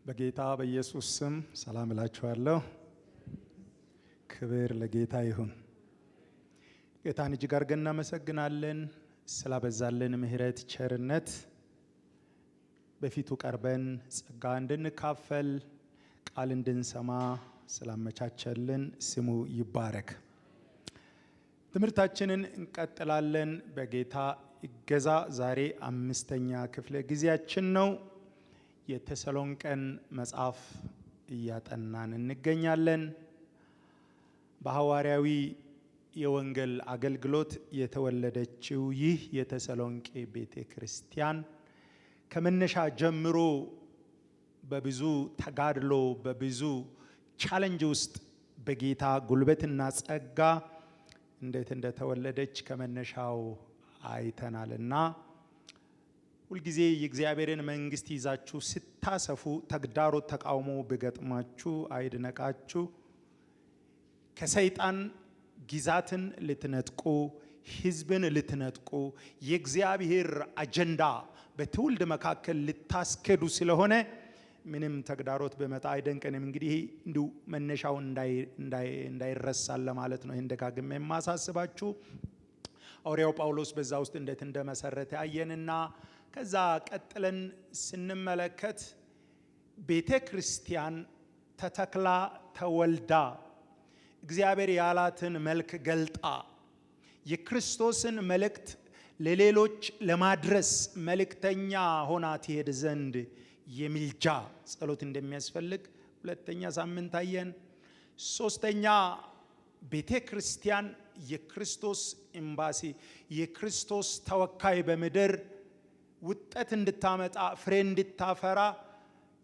በጌታ በኢየሱስ ስም ሰላም እላችኋለሁ። ክብር ለጌታ ይሁን። ጌታን እጅግ አድርገን እናመሰግናለን ስላበዛልን ምሕረት ቸርነት። በፊቱ ቀርበን ጸጋ እንድንካፈል ቃል እንድንሰማ ስላመቻቸልን ስሙ ይባረክ። ትምህርታችንን እንቀጥላለን በጌታ እገዛ። ዛሬ 5ኛ ክፍለ ጊዜያችን ነው። የተሰሎንቄን መጽሐፍ እያጠናን እንገኛለን። በሐዋርያዊ የወንጌል አገልግሎት የተወለደችው ይህ የተሰሎንቄ ቤተ ክርስቲያን ከመነሻ ጀምሮ በብዙ ተጋድሎ በብዙ ቻሌንጅ ውስጥ በጌታ ጉልበትና ጸጋ እንዴት እንደተወለደች ከመነሻው አይተናልና ሁልጊዜ የእግዚአብሔርን መንግስት ይዛችሁ ስታሰፉ ተግዳሮት ተቃውሞ ቢገጥማችሁ አይድነቃችሁ። ከሰይጣን ግዛትን ልትነጥቁ ሕዝብን ልትነጥቁ የእግዚአብሔር አጀንዳ በትውልድ መካከል ልታስከዱ ስለሆነ ምንም ተግዳሮት በመጣ አይደንቀንም። እንግዲህ እንዲሁ መነሻው እንዳይረሳል ለማለት ነው ይህን ደጋግሜ የማሳስባችሁ። ሐዋርያው ጳውሎስ በዛ ውስጥ እንዴት እንደመሰረተ አየንና ከዛ ቀጥለን ስንመለከት ቤተ ክርስቲያን ተተክላ ተወልዳ እግዚአብሔር ያላትን መልክ ገልጣ የክርስቶስን መልእክት ለሌሎች ለማድረስ መልእክተኛ ሆና ትሄድ ዘንድ የሚልጃ ጸሎት እንደሚያስፈልግ ሁለተኛ ሳምንት አየን። ሶስተኛ ቤተ ክርስቲያን የክርስቶስ ኤምባሲ የክርስቶስ ተወካይ በምድር ውጤት እንድታመጣ ፍሬ እንድታፈራ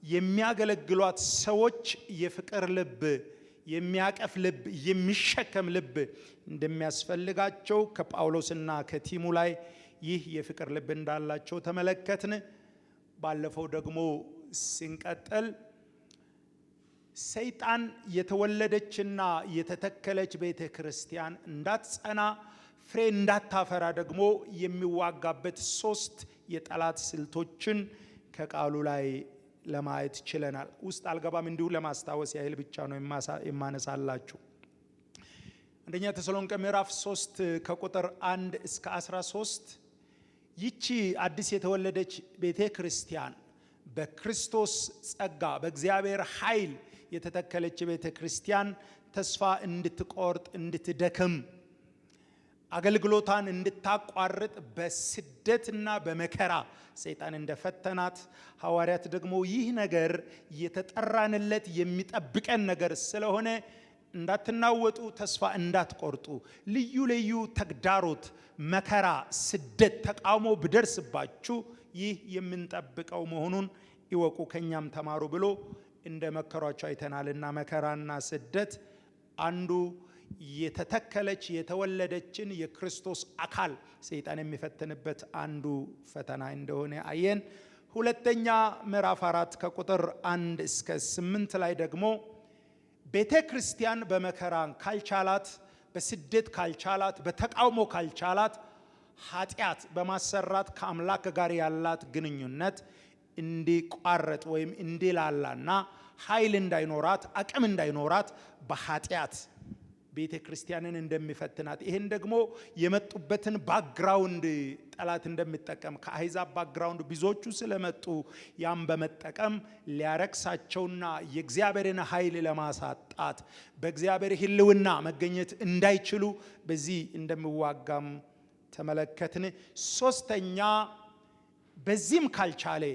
የሚያገለግሏት ሰዎች የፍቅር ልብ የሚያቀፍ ልብ የሚሸከም ልብ እንደሚያስፈልጋቸው ከጳውሎስና ከቲሙ ላይ ይህ የፍቅር ልብ እንዳላቸው ተመለከትን። ባለፈው ደግሞ ስንቀጥል ሰይጣን የተወለደችና የተተከለች ቤተ ክርስቲያን እንዳትጸና ፍሬ እንዳታፈራ ደግሞ የሚዋጋበት 3 የጠላት ስልቶችን ከቃሉ ላይ ለማየት ችለናል። ውስጥ አልገባም፣ እንዲሁ ለማስታወስ ያህል ብቻ ነው የማነሳላችሁ። አንደኛ ተሰሎንቄ ምዕራፍ 3 ከቁጥር 1 እስከ 13 ይቺ አዲስ የተወለደች ቤተ ክርስቲያን በክርስቶስ ጸጋ በእግዚአብሔር ኃይል የተተከለች ቤተ ክርስቲያን ተስፋ እንድትቆርጥ እንድትደክም አገልግሎታን እንድታቋርጥ በስደትና በመከራ ሰይጣን እንደፈተናት ሐዋርያት ደግሞ ይህ ነገር የተጠራንለት የሚጠብቀን ነገር ስለሆነ እንዳትናወጡ ተስፋ እንዳትቆርጡ ልዩ ልዩ ተግዳሮት መከራ ስደት ተቃውሞ ቢደርስባችሁ ይህ የምንጠብቀው መሆኑን ይወቁ ከኛም ተማሩ ብሎ እንደመከሯቸው አይተናልና መከራና ስደት አንዱ የተተከለች የተወለደችን የክርስቶስ አካል ሰይጣን የሚፈትንበት አንዱ ፈተና እንደሆነ አየን። ሁለተኛ ምዕራፍ 4 ከቁጥር 1 እስከ 8 ላይ ደግሞ ቤተ ክርስቲያን በመከራ ካልቻላት በስደት ካልቻላት በተቃውሞ ካልቻላት ኃጢአት በማሰራት ከአምላክ ጋር ያላት ግንኙነት እንዲቋረጥ ወይም እንዲላላና ኃይል እንዳይኖራት አቅም እንዳይኖራት በኃጢአት ቤተ ክርስቲያንን እንደሚፈትናት ይሄን ደግሞ የመጡበትን ባክግራውንድ ጠላት እንደሚጠቀም ከአሕዛብ ባክግራውንድ ብዙዎቹ ስለመጡ ያም በመጠቀም ሊያረክሳቸውና የእግዚአብሔርን ኃይል ለማሳጣት በእግዚአብሔር ሕልውና መገኘት እንዳይችሉ በዚህ እንደሚዋጋም ተመለከትን። ሶስተኛ በዚህም ካልቻለ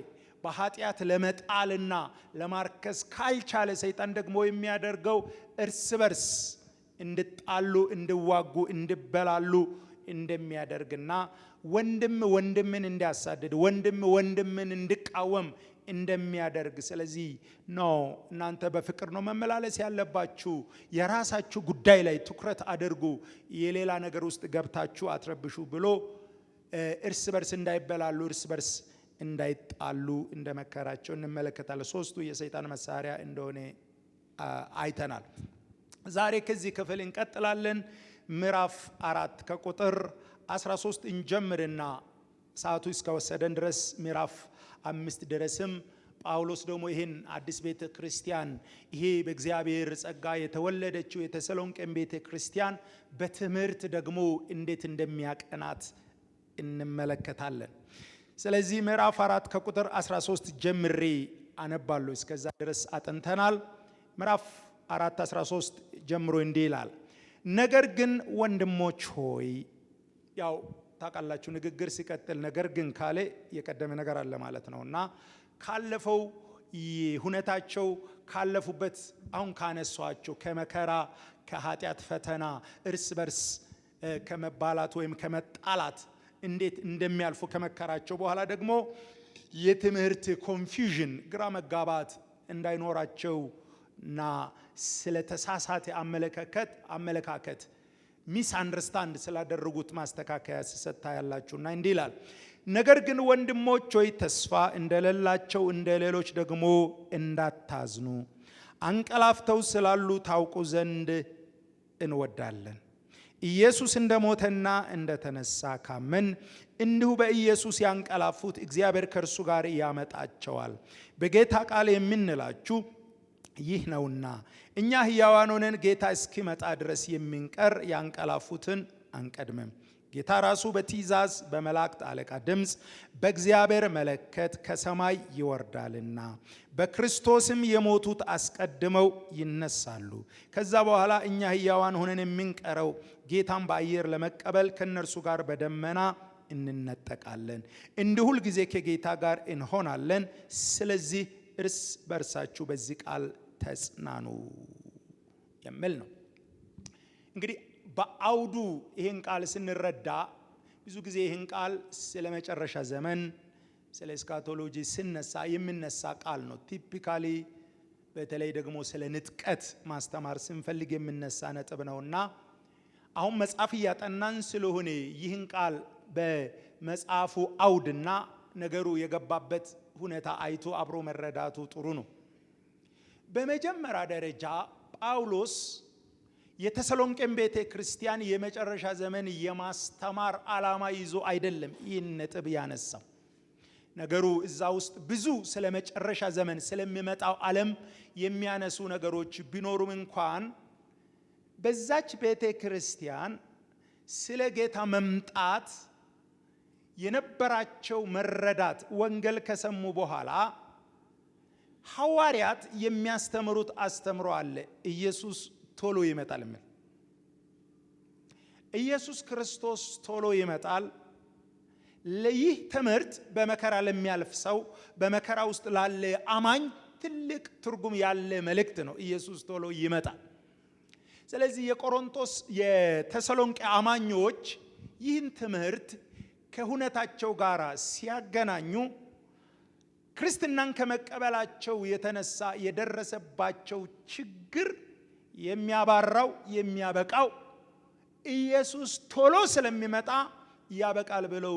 በኃጢአት ለመጣልና ለማርከስ ካልቻለ ሰይጣን ደግሞ የሚያደርገው እርስ በርስ እንድጣሉ እንዲዋጉ እንዲበላሉ እንደሚያደርግና ወንድም ወንድምን እንዲያሳድድ ወንድም ወንድምን እንዲቃወም እንደሚያደርግ ስለዚህ ነው እናንተ በፍቅር ነው መመላለስ ያለባችሁ። የራሳችሁ ጉዳይ ላይ ትኩረት አድርጉ፣ የሌላ ነገር ውስጥ ገብታችሁ አትረብሹ ብሎ እርስ በርስ እንዳይበላሉ እርስ በርስ እንዳይጣሉ እንደመከራቸው እንመለከታለን። 3ቱ የሰይጣን መሳሪያ እንደሆነ አይተናል። ዛሬ ከዚህ ክፍል እንቀጥላለን። ምዕራፍ 4 ከቁጥር 13 እንጀምርና ሰዓቱ እስከወሰደን ድረስ ምዕራፍ 5 ድረስም ጳውሎስ ደግሞ ይህን አዲስ ቤተ ክርስቲያን ይሄ በእግዚአብሔር ጸጋ የተወለደችው የተሰሎንቄን ቤተ ክርስቲያን በትምህርት ደግሞ እንዴት እንደሚያቀናት እንመለከታለን። ስለዚህ ምዕራፍ 4 ከቁጥር 13 ጀምሬ አነባለሁ። እስከዛ ድረስ አጥንተናል። ምዕራፍ 4 13 ጀምሮ እንዲህ ይላል፣ ነገር ግን ወንድሞች ሆይ፣ ያው ታውቃላችሁ ንግግር ሲቀጥል ነገር ግን ካለ የቀደመ ነገር አለ ማለት ነውና ካለፈው ሁነታቸው ካለፉበት አሁን ካነሷቸው ከመከራ ከኃጢአት ፈተና እርስ በርስ ከመባላት ወይም ከመጣላት እንዴት እንደሚያልፉ ከመከራቸው በኋላ ደግሞ የትምህርት ኮንፊውዥን ግራ መጋባት እንዳይኖራቸውና ስለተሳሳተ አመለካከት ሚስ አንደርስታንድ ስላደረጉት ማስተካከያ ሲሰጣ ያላችሁና እንዲህ ይላል፣ ነገር ግን ወንድሞች ሆይ ተስፋ እንደሌላቸው እንደ ሌሎች ደግሞ እንዳታዝኑ አንቀላፍተው ስላሉ ታውቁ ዘንድ እንወዳለን። ኢየሱስ እንደሞተና እንደተነሳ ካመን እንዲሁ በኢየሱስ ያንቀላፉት እግዚአብሔር ከእርሱ ጋር ያመጣቸዋል። በጌታ ቃል የምንላችሁ ይህ ነውና እኛ ሕያዋን ሆነን ጌታ እስኪመጣ ድረስ የምንቀር ያንቀላፉትን አንቀድምም። ጌታ ራሱ በትእዛዝ በመላእክት አለቃ ድምፅ በእግዚአብሔር መለከት ከሰማይ ይወርዳልና በክርስቶስም የሞቱት አስቀድመው ይነሳሉ። ከዛ በኋላ እኛ ሕያዋን ሆነን የምንቀረው ጌታን በአየር ለመቀበል ከነርሱ ጋር በደመና እንነጠቃለን። እንዲሁ ሁል ጊዜ ከጌታ ጋር እንሆናለን። ስለዚህ እርስ በርሳችሁ በዚህ ቃል ተጽናኑ የሚል ነው። እንግዲህ በአውዱ ይህን ቃል ስንረዳ ብዙ ጊዜ ይህን ቃል ስለ መጨረሻ ዘመን ስለ እስካቶሎጂ ሲነሳ የሚነሳ ቃል ነው። ቲፒካሊ በተለይ ደግሞ ስለ ንጥቀት ማስተማር ስንፈልግ የሚነሳ ነጥብ ነውና አሁን መጽሐፍ እያጠናን ስለሆነ ይህን ቃል በመጽሐፉ አውድና ነገሩ የገባበት ሁኔታ አይቶ አብሮ መረዳቱ ጥሩ ነው። በመጀመሪያ ደረጃ ጳውሎስ የተሰሎንቄን ቤተ ክርስቲያን የመጨረሻ ዘመን የማስተማር ዓላማ ይዞ አይደለም ይህን ነጥብ ያነሳው። ነገሩ እዛ ውስጥ ብዙ ስለ መጨረሻ ዘመን ስለሚመጣው ዓለም የሚያነሱ ነገሮች ቢኖሩም እንኳን በዛች ቤተ ክርስቲያን ስለ ጌታ መምጣት የነበራቸው መረዳት ወንጌል ከሰሙ በኋላ ሐዋርያት የሚያስተምሩት አስተምሮ አለ። ኢየሱስ ቶሎ ይመጣል የሚል ኢየሱስ ክርስቶስ ቶሎ ይመጣል። ለይህ ትምህርት በመከራ ለሚያልፍ ሰው በመከራ ውስጥ ላለ አማኝ ትልቅ ትርጉም ያለ መልእክት ነው። ኢየሱስ ቶሎ ይመጣል። ስለዚህ የቆሮንቶስ የተሰሎንቄ አማኞች ይህን ትምህርት ከሁነታቸው ጋር ሲያገናኙ ክርስትናን ከመቀበላቸው የተነሳ የደረሰባቸው ችግር የሚያባራው የሚያበቃው ኢየሱስ ቶሎ ስለሚመጣ ያበቃል ብለው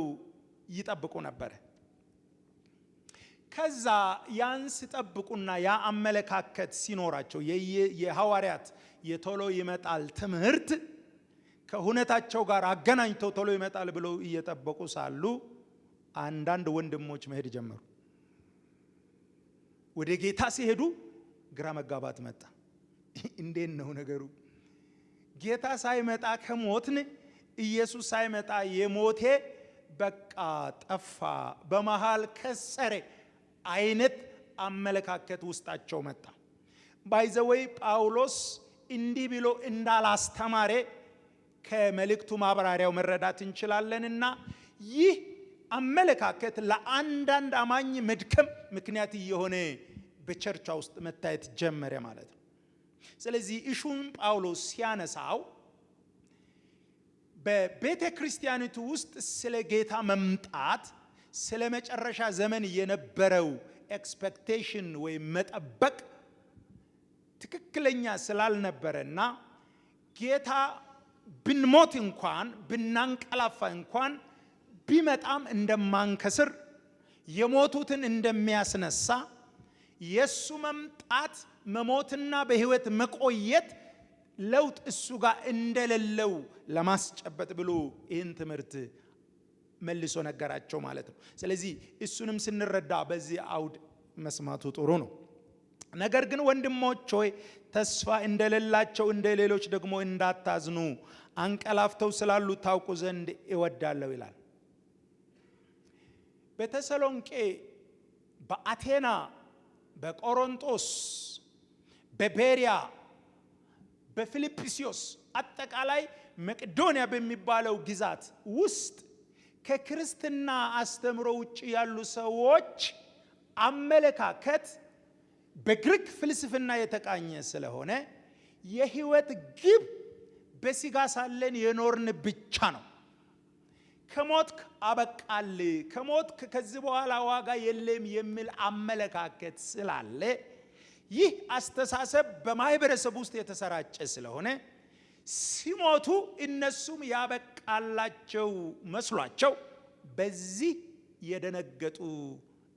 ይጠብቁ ነበር። ከዛ ያን ሲጠብቁና ያ አመለካከት ሲኖራቸው የሐዋርያት የቶሎ ይመጣል ትምህርት ከሁነታቸው ጋር አገናኝተው ቶሎ ይመጣል ብለው እየጠበቁ ሳሉ አንዳንድ ወንድሞች መሄድ ጀመሩ። ወደ ጌታ ሲሄዱ ግራ መጋባት መጣ። እንዴት ነው ነገሩ? ጌታ ሳይመጣ ከሞትን ኢየሱስ ሳይመጣ የሞቴ በቃ ጠፋ፣ በመሃል ከሰረ አይነት አመለካከት ውስጣቸው መጣ። ባይዘወይ ጳውሎስ እንዲህ ብሎ እንዳላስተማረ ከመልእክቱ ማብራሪያው መረዳት እንችላለንና ይህ አመለካከት ለአንዳንድ አማኝ መድከም ምክንያት የሆነ በቸርቻ ውስጥ መታየት ጀመረ ማለት ነው። ስለዚህ እሹን ጳውሎስ ሲያነሳው በቤተ ክርስቲያኒቱ ውስጥ ስለ ጌታ መምጣት ስለ መጨረሻ ዘመን የነበረው ኤክስፔክቴሽን ወይም መጠበቅ ትክክለኛ ስላልነበረና ጌታ ብንሞት እንኳን ብናንቀላፋ እንኳን ቢመጣም እንደማንከስር የሞቱትን እንደሚያስነሳ የሱ መምጣት መሞትና በህይወት መቆየት ለውጥ እሱ ጋር እንደሌለው ለማስጨበጥ ብሎ ይህን ትምህርት መልሶ ነገራቸው ማለት ነው። ስለዚህ እሱንም ስንረዳ በዚህ አውድ መስማቱ ጥሩ ነው። ነገር ግን ወንድሞች ሆይ ተስፋ እንደሌላቸው እንደ ሌሎች ደግሞ እንዳታዝኑ አንቀላፍተው ስላሉ ታውቁ ዘንድ እወዳለሁ ይላል። በተሰሎንቄ፣ በአቴና፣ በቆሮንቶስ፣ በቤሪያ፣ በፊልጵስዩስ አጠቃላይ መቄዶንያ በሚባለው ግዛት ውስጥ ከክርስትና አስተምሮ ውጭ ያሉ ሰዎች አመለካከት በግሪክ ፍልስፍና የተቃኘ ስለሆነ የህይወት ግብ በስጋ ሳለን የኖርን ብቻ ነው። ከሞትክ አበቃል፣ ከሞትክ ከዚህ በኋላ ዋጋ የለም የሚል አመለካከት ስላለ ይህ አስተሳሰብ በማህበረሰብ ውስጥ የተሰራጨ ስለሆነ ሲሞቱ እነሱም ያበቃላቸው መስሏቸው በዚህ የደነገጡ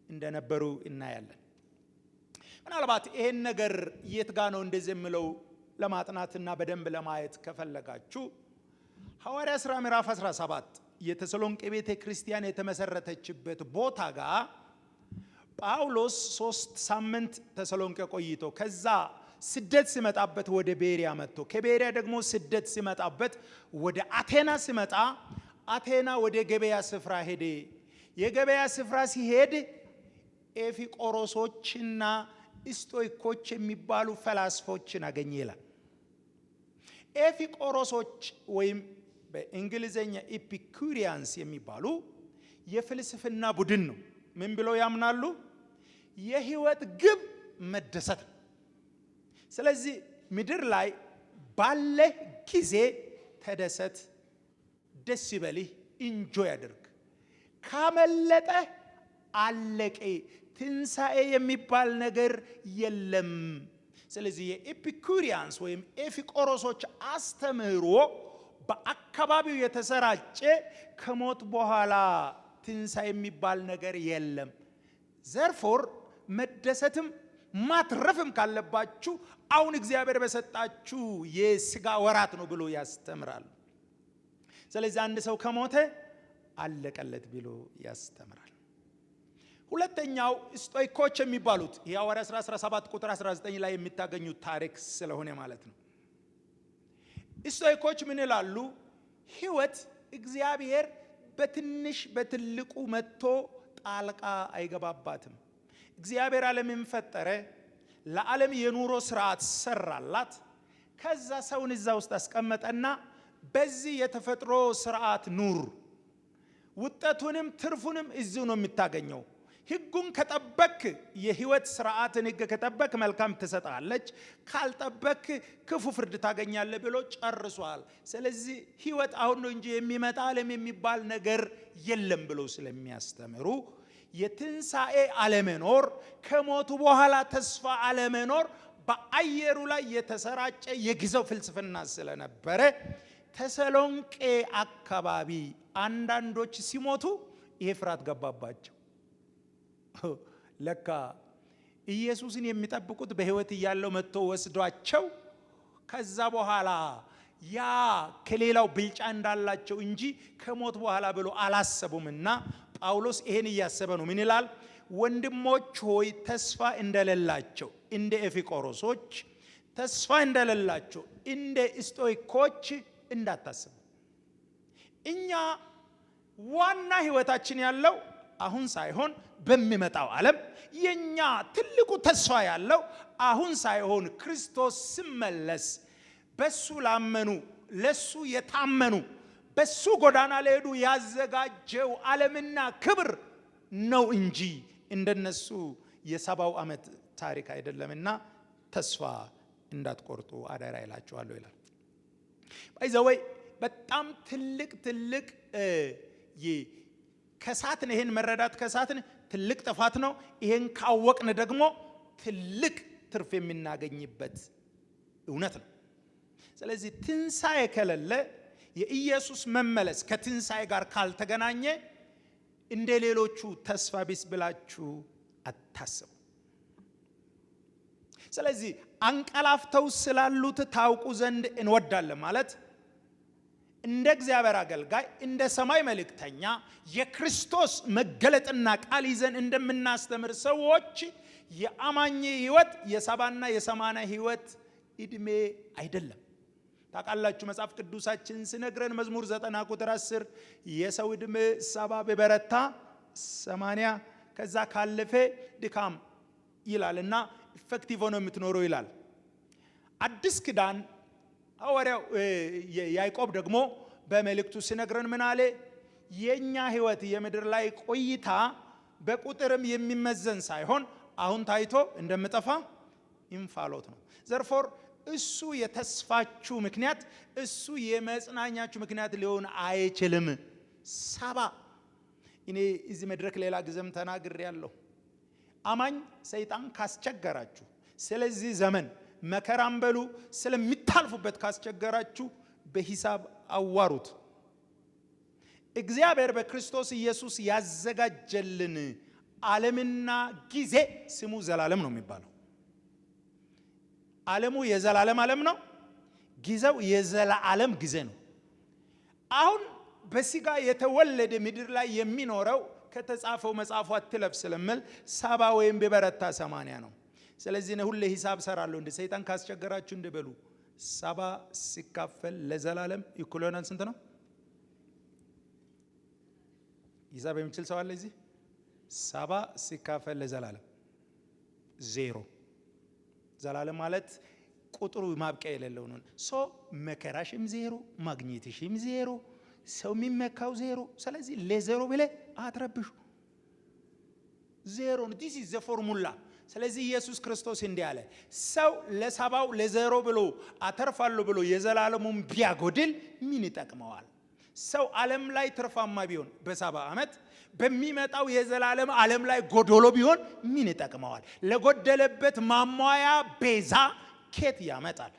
እንደነበሩ እናያለን። ምናልባት ይሄን ነገር የት ጋር ነው እንደዚህ የሚለው ለማጥናትና በደንብ ለማየት ከፈለጋችሁ ሐዋርያ ሥራ ምዕራፍ 17 የተሰሎንቄ ቤተ ክርስቲያን የተመሰረተችበት ቦታ ጋር ጳውሎስ 3 ሳምንት ተሰሎንቄ ቆይቶ ከዛ ስደት ሲመጣበት ወደ ቤሪያ መጥቶ ከቤሪያ ደግሞ ስደት ሲመጣበት ወደ አቴና ሲመጣ አቴና ወደ ገበያ ስፍራ ሄደ። የገበያ ስፍራ ሲሄድ ኤፊቆሮሶችና ስቶይኮች የሚባሉ ፈላስፎችን አገኘ ይላል። ኤፊቆሮሶች ወይም በእንግሊዘኛ ኢፒኩሪያንስ የሚባሉ የፍልስፍና ቡድን ነው። ምን ብለው ያምናሉ? የህይወት ግብ መደሰት። ስለዚህ ምድር ላይ ባለ ጊዜ ተደሰት፣ ደስ ይበልህ፣ ኢንጆይ አድርግ። ካመለጠ አለቀ፣ ትንሣኤ የሚባል ነገር የለም። ስለዚህ የኤፒኩሪያንስ ወይም ኤፊቆሮሶች አስተምህሮ በአካባቢው የተሰራጨ ከሞት በኋላ ትንሣኤ የሚባል ነገር የለም። ዘርፎር መደሰትም ማትረፍም ካለባችሁ አሁን እግዚአብሔር በሰጣችሁ የስጋ ወራት ነው ብሎ ያስተምራል። ስለዚህ አንድ ሰው ከሞተ አለቀለት ብሎ ያስተምራል። ሁለተኛው ስቶይኮች የሚባሉት የሐዋርያ ሥራ 17 ቁጥር 19 ላይ የሚታገኙት ታሪክ ስለሆነ ማለት ነው። ስቶይኮች ምን ይላሉ? ህይወት እግዚአብሔር በትንሽ በትልቁ መጥቶ ጣልቃ አይገባባትም። እግዚአብሔር ዓለምን ፈጠረ፣ ለዓለም የኑሮ ስርዓት ሰራላት። ከዛ ሰውን እዛ ውስጥ አስቀመጠና በዚህ የተፈጥሮ ስርዓት ኑር፣ ውጤቱንም ትርፉንም እዚሁ ነው የምታገኘው። ህጉን ከጠበክ የህይወት ስርዓትን ህግ ከጠበክ መልካም ትሰጣለች፣ ካልጠበክ ክፉ ፍርድ ታገኛለህ ብሎ ጨርሷል። ስለዚህ ህይወት አሁን ነው እንጂ የሚመጣ ዓለም የሚባል ነገር የለም ብሎ ስለሚያስተምሩ የትንሣኤ አለመኖር፣ ከሞቱ በኋላ ተስፋ አለመኖር በአየሩ ላይ የተሰራጨ የጊዜው ፍልስፍና ስለነበረ ተሰሎንቄ አካባቢ አንዳንዶች ሲሞቱ ይሄ ፍርሃት ገባባቸው። ለካ ኢየሱስን የሚጠብቁት በህይወት እያለው መጥቶ ወስዷቸው ከዛ በኋላ ያ ከሌላው ብልጫ እንዳላቸው እንጂ ከሞት በኋላ ብሎ አላሰቡምና ጳውሎስ ይሄን እያሰበ ነው። ምን ይላል? ወንድሞች ሆይ ተስፋ እንደሌላቸው እንደ ኤፊቆሮሶች፣ ተስፋ እንደሌላቸው እንደ ስቶይኮች እንዳታስቡ። እኛ ዋና ህይወታችን ያለው አሁን ሳይሆን በሚመጣው ዓለም፣ የኛ ትልቁ ተስፋ ያለው አሁን ሳይሆን ክርስቶስ ሲመለስ በሱ ላመኑ ለሱ የታመኑ በሱ ጎዳና ለሄዱ ያዘጋጀው ዓለምና ክብር ነው እንጂ እንደነሱ የሰባው ዓመት ታሪክ አይደለምና ተስፋ እንዳትቆርጡ አደራ ይላችኋለሁ ይላል። ባይዘወይ በጣም ትልቅ ከሳትን ይሄን መረዳት ከሳትን ትልቅ ጥፋት ነው። ይሄን ካወቅን ደግሞ ትልቅ ትርፍ የምናገኝበት እውነት ነው። ስለዚህ ትንሣኤ ከሌለ የኢየሱስ መመለስ ከትንሣኤ ጋር ካልተገናኘ እንደ ሌሎቹ ተስፋ ቢስ ብላችሁ አታስቡ። ስለዚህ አንቀላፍተው ስላሉት ታውቁ ዘንድ እንወዳለን ማለት እንደ እግዚአብሔር አገልጋይ እንደ ሰማይ መልእክተኛ የክርስቶስ መገለጥና ቃል ይዘን እንደምናስተምር ሰዎች የአማኝ ህይወት የሰባና የሰማና ህይወት እድሜ አይደለም። ታውቃላችሁ መጽሐፍ ቅዱሳችን ሲነግረን መዝሙር 90 ቁጥር 10 የሰው እድሜ 70 በበረታ 80 ከዛ ካለፈ ድካም ይላልና ኢፌክቲቭ ሆኖ የምትኖረው ይላል። አዲስ ኪዳን ሐዋርያው ያዕቆብ ደግሞ በመልእክቱ ሲነግረን ምን አለ? የኛ ህይወት የምድር ላይ ቆይታ በቁጥርም የሚመዘን ሳይሆን አሁን ታይቶ እንደምጠፋ እንፋሎት ነው። ዘርፎር እሱ የተስፋችሁ ምክንያት እሱ የመጽናኛችሁ ምክንያት ሊሆን አይችልም። ሰባ እኔ እዚህ መድረክ ሌላ ጊዜም ተናግሬያለሁ። አማኝ ሰይጣን ካስቸገራችሁ ስለዚህ ዘመን መከራም በሉ ስለሚታልፉበት ካስቸገራችሁ በሂሳብ አዋሩት። እግዚአብሔር በክርስቶስ ኢየሱስ ያዘጋጀልን ዓለምና ጊዜ ስሙ ዘላለም ነው የሚባለው። ዓለሙ የዘላለም ዓለም ነው፣ ጊዜው የዘላለም ጊዜ ነው። አሁን በስጋ የተወለደ ምድር ላይ የሚኖረው ከተጻፈው መጽሐፉ አትለፍ ስለሚል 70 ወይም በበረታ 80 ነው። ስለዚህ ነው ሁሌ ሂሳብ ሰራለሁ እንደ ሰይጣን ካስቸገራችሁ እንደበሉ 70 ሲካፈል ለዘላለም እኩል ይሆናል ስንት ነው? ሂሳብ የሚችል ሰው አለ እዚህ? 70 ሲካፈል ለዘላለም 0። ዘላለም ማለት ቁጥሩ ማብቂያ የሌለው ነው። ሶ መከራሽም 0 ማግኘትሽም 0 ሰው የሚመካው 0። ስለዚህ ለዜሮ ብለ አትረብሹ። 0 ነው። this is the formula። ስለዚህ ኢየሱስ ክርስቶስ እንዲህ አለ፣ ሰው ለሰባው ለዜሮ ብሎ አተርፋለሁ ብሎ የዘላለሙን ቢያጎድል ምን ይጠቅመዋል? ሰው ዓለም ላይ ትርፋማ ቢሆን በ70 ዓመት በሚመጣው የዘላለም ዓለም ላይ ጎዶሎ ቢሆን ምን ይጠቅመዋል? ለጎደለበት ማሟያ ቤዛ ኬት ያመጣል?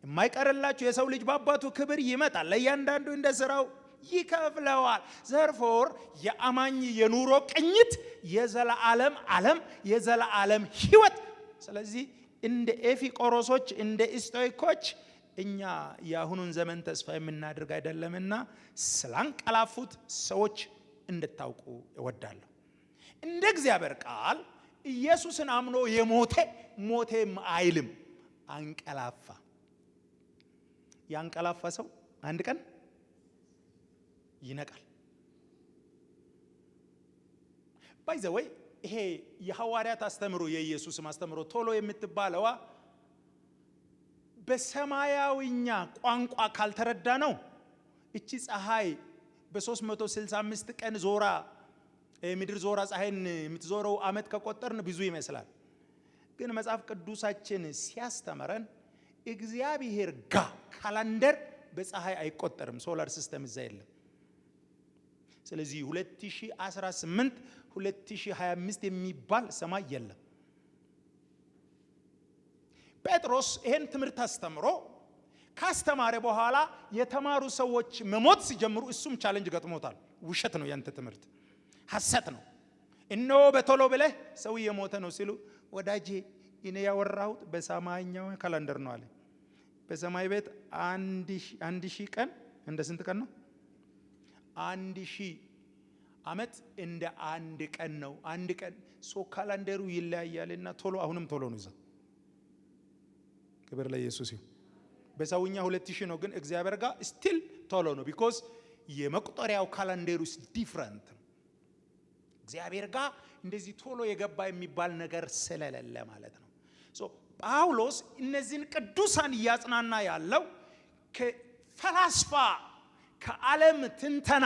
የማይቀርላችሁ የሰው ልጅ በአባቱ ክብር ይመጣል፣ ለእያንዳንዱ እንደ ስራው ይከፍለዋል። ዘርፎር የአማኝ የኑሮ ቅኝት የዘላለም ዓለም የዘላለም ህይወት። ስለዚህ እንደ ኤፊቆሮሶች እንደ ስቶይኮች እኛ የአሁኑን ዘመን ተስፋ የምናደርግ አይደለምና ስላንቀላፉት ሰዎች እንድታውቁ እወዳለሁ። እንደ እግዚአብሔር ቃል ኢየሱስን አምኖ የሞተ ሞቴም አይልም፣ አንቀላፋ። ያንቀላፋ ሰው አንድ ቀን ይነቃል። ባይ ዘ ወይ ይሄ የሐዋርያት አስተምሮ የኢየሱስ አስተምሮ ቶሎ የምትባለዋ በሰማያዊኛ ቋንቋ ካልተረዳ ነው እቺ ፀሐይ በ365 ቀን ዞራ ምድር ዞራ ፀሐይን የምትዞረው አመት ከቆጠርን ብዙ ይመስላል። ግን መጽሐፍ ቅዱሳችን ሲያስተምረን እግዚአብሔር ጋር ካላንደር በፀሐይ አይቆጠርም። ሶላር ሲስተም እዛ የለም። ስለዚህ 2018 2025 የሚባል ሰማይ የለም። ጴጥሮስ ይሄን ትምህርት አስተምሮ ካስተማረ በኋላ የተማሩ ሰዎች መሞት ሲጀምሩ እሱም ቻሌንጅ ገጥሞታል። ውሸት ነው ያንተ ትምህርት፣ ሐሰት ነው፣ እነሆ በቶሎ ብለህ ሰው እየሞተ ነው ሲሉ ወዳጄ እኔ ያወራሁት በሰማያኛው ካላንደር ነው አለ። በሰማይ ቤት 1000 ቀን እንደ ስንት ቀን ነው? 1000 ዓመት እንደ አንድ ቀን ነው። አንድ ቀን ሶ ካላንደሩ ይለያያልና ቶሎ አሁንም ቶሎ ነው። ክብር ለኢየሱስ ይሁን። በሰውኛ 2000 ነው፣ ግን እግዚአብሔር ጋር ስቲል ቶሎ ነው። ቢኮዝ የመቁጠሪያው ካላንደሩ is different። እግዚአብሔር ጋር እንደዚህ ቶሎ የገባ የሚባል ነገር ስለሌለ ማለት ነው። ሶ ጳውሎስ እነዚህን ቅዱሳን እያጽናና ያለው ከፈላስፋ ከዓለም ትንተና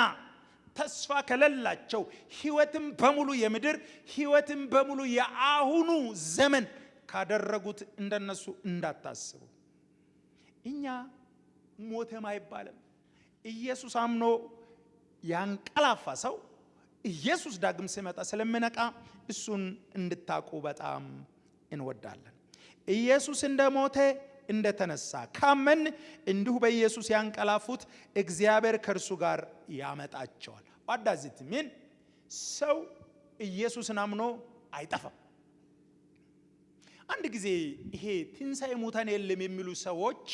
ተስፋ ከሌላቸው ህይወትም በሙሉ የምድር ህይወትም በሙሉ የአሁኑ ዘመን ካደረጉት እንደነሱ እንዳታስቡ። እኛ ሞተም አይባልም። ኢየሱስ አምኖ ያንቀላፋ ሰው ኢየሱስ ዳግም ሲመጣ ስለሚነቃ እሱን እንድታቁ በጣም እንወዳለን። ኢየሱስ እንደሞተ እንደተነሳ ካመን እንዲሁ በኢየሱስ ያንቀላፉት እግዚአብሔር ከእርሱ ጋር ያመጣቸዋል። ዋዳዚት ምን ሰው ኢየሱስን አምኖ አይጠፋም። አንድ ጊዜ ይሄ ትንሣኤ ሙታን የለም የሚሉ ሰዎች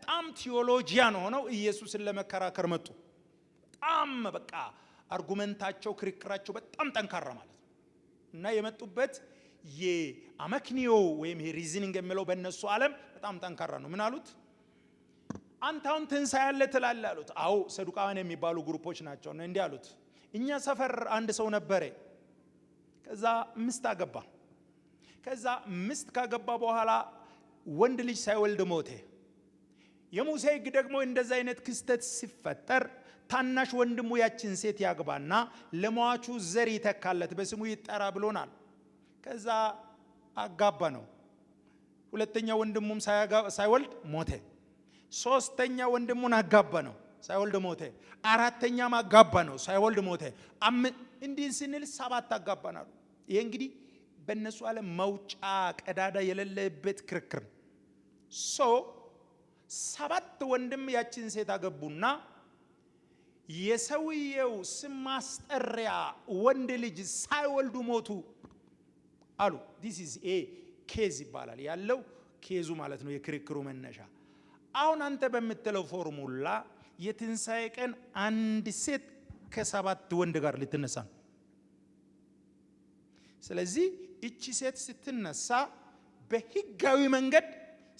በጣም ቲዮሎጂያን ሆነው ኢየሱስን ለመከራከር መጡ። በጣም በቃ አርጉመንታቸው ክርክራቸው በጣም ጠንካራ ማለት ነው። እና የመጡበት የአመክንዮ ወይም ሪዝኒንግ የሚለው በእነሱ ዓለም በጣም ጠንካራ ነው። ምን አሉት? አንተ አሁን ትንሣኤ አለ ትላለህ አሉት። አዎ ሰዱቃውያን የሚባሉ ግሩፖች ናቸው። እና እንዲህ አሉት፣ እኛ ሰፈር አንድ ሰው ነበረ፣ ከዛ ሚስት አገባ። ከዛ ሚስት ካገባ በኋላ ወንድ ልጅ ሳይወልድ ሞተ። የሙሴ ሕግ ደግሞ እንደዛ አይነት ክስተት ሲፈጠር ታናሽ ወንድሙ ያችን ሴት ያግባና ለሟቹ ዘር ይተካለት በስሙ ይጠራ ብሎናል። ከዛ አጋባ ነው። ሁለተኛ ወንድሙም ሳይወልድ ሞተ። ሶስተኛ ወንድሙን አጋባ ነው፣ ሳይወልድ ሞተ። አራተኛም አጋባ ነው፣ ሳይወልድ ሞተ። እንዲህ ስንል 7 አጋባናሉ። ይሄ እንግዲህ በእነሱ ዓለም መውጫ ቀዳዳ የሌለበት ክርክር። 7 ወንድም ያችን ሴት አገቡና የሰውየው ስም ማስጠሪያ ወንድ ልጅ ሳይወልዱ ሞቱ አሉ። this is a case ይባላል። ያለው ኬዙ ማለት ነው የክርክሩ መነሻ። አሁን አንተ በምትለው ፎርሙላ የትንሣኤ ቀን አንድ ሴት ከ7 ወንድ ጋር ልትነሳ ነው። ስለዚህ እቺ ሴት ስትነሳ በህጋዊ መንገድ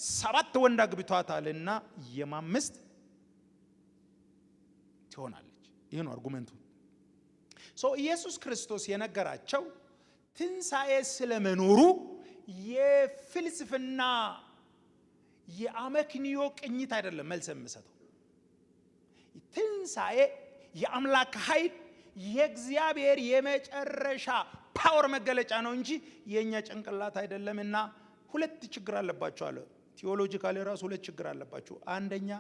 7 ወንድ አግብቷታልና የማምስት ትሆናለች። ይሄ ነው አርጉመንቱ። ኢየሱስ ክርስቶስ የነገራቸው ትንሣኤ ስለመኖሩ የፍልስፍና የአመክንዮ ቅኝት አይደለም መልስ የምሰጠው። ትንሣኤ የአምላክ ኃይል የእግዚአብሔር የመጨረሻ ፓወር መገለጫ ነው እንጂ የኛ ጭንቅላት አይደለምና 2 ችግር አለባቸው አለ። ቲዮሎጂካሊ ራሱ 2 ችግር አለባቸው። አንደኛ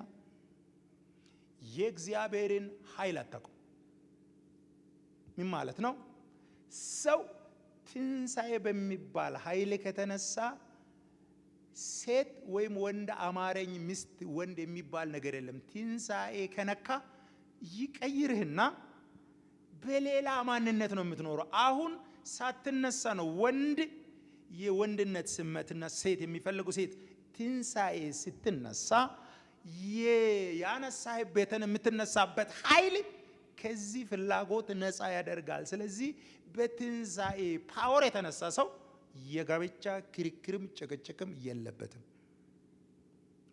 የእግዚአብሔርን ኃይል አታውቁም። ምን ማለት ነው? ሰው ትንሣኤ በሚባል ኃይል ከተነሳ ሴት ወይም ወንድ አማረኝ ሚስት ወንድ የሚባል ነገር የለም። ትንሣኤ ከነካ ይቀይርህና በሌላ ማንነት ነው የምትኖረው። አሁን ሳትነሳ ነው ወንድ የወንድነት ስመትና ሴት የሚፈልጉ ሴት ትንሣኤ ስትነሳ ያነሳህበትን የምትነሳበት ኃይል ከዚህ ፍላጎት ነፃ ያደርጋል። ስለዚህ በትንሣኤ ፓወር የተነሳ ሰው የጋብቻ ክርክርም ጭቅጭቅም የለበትም።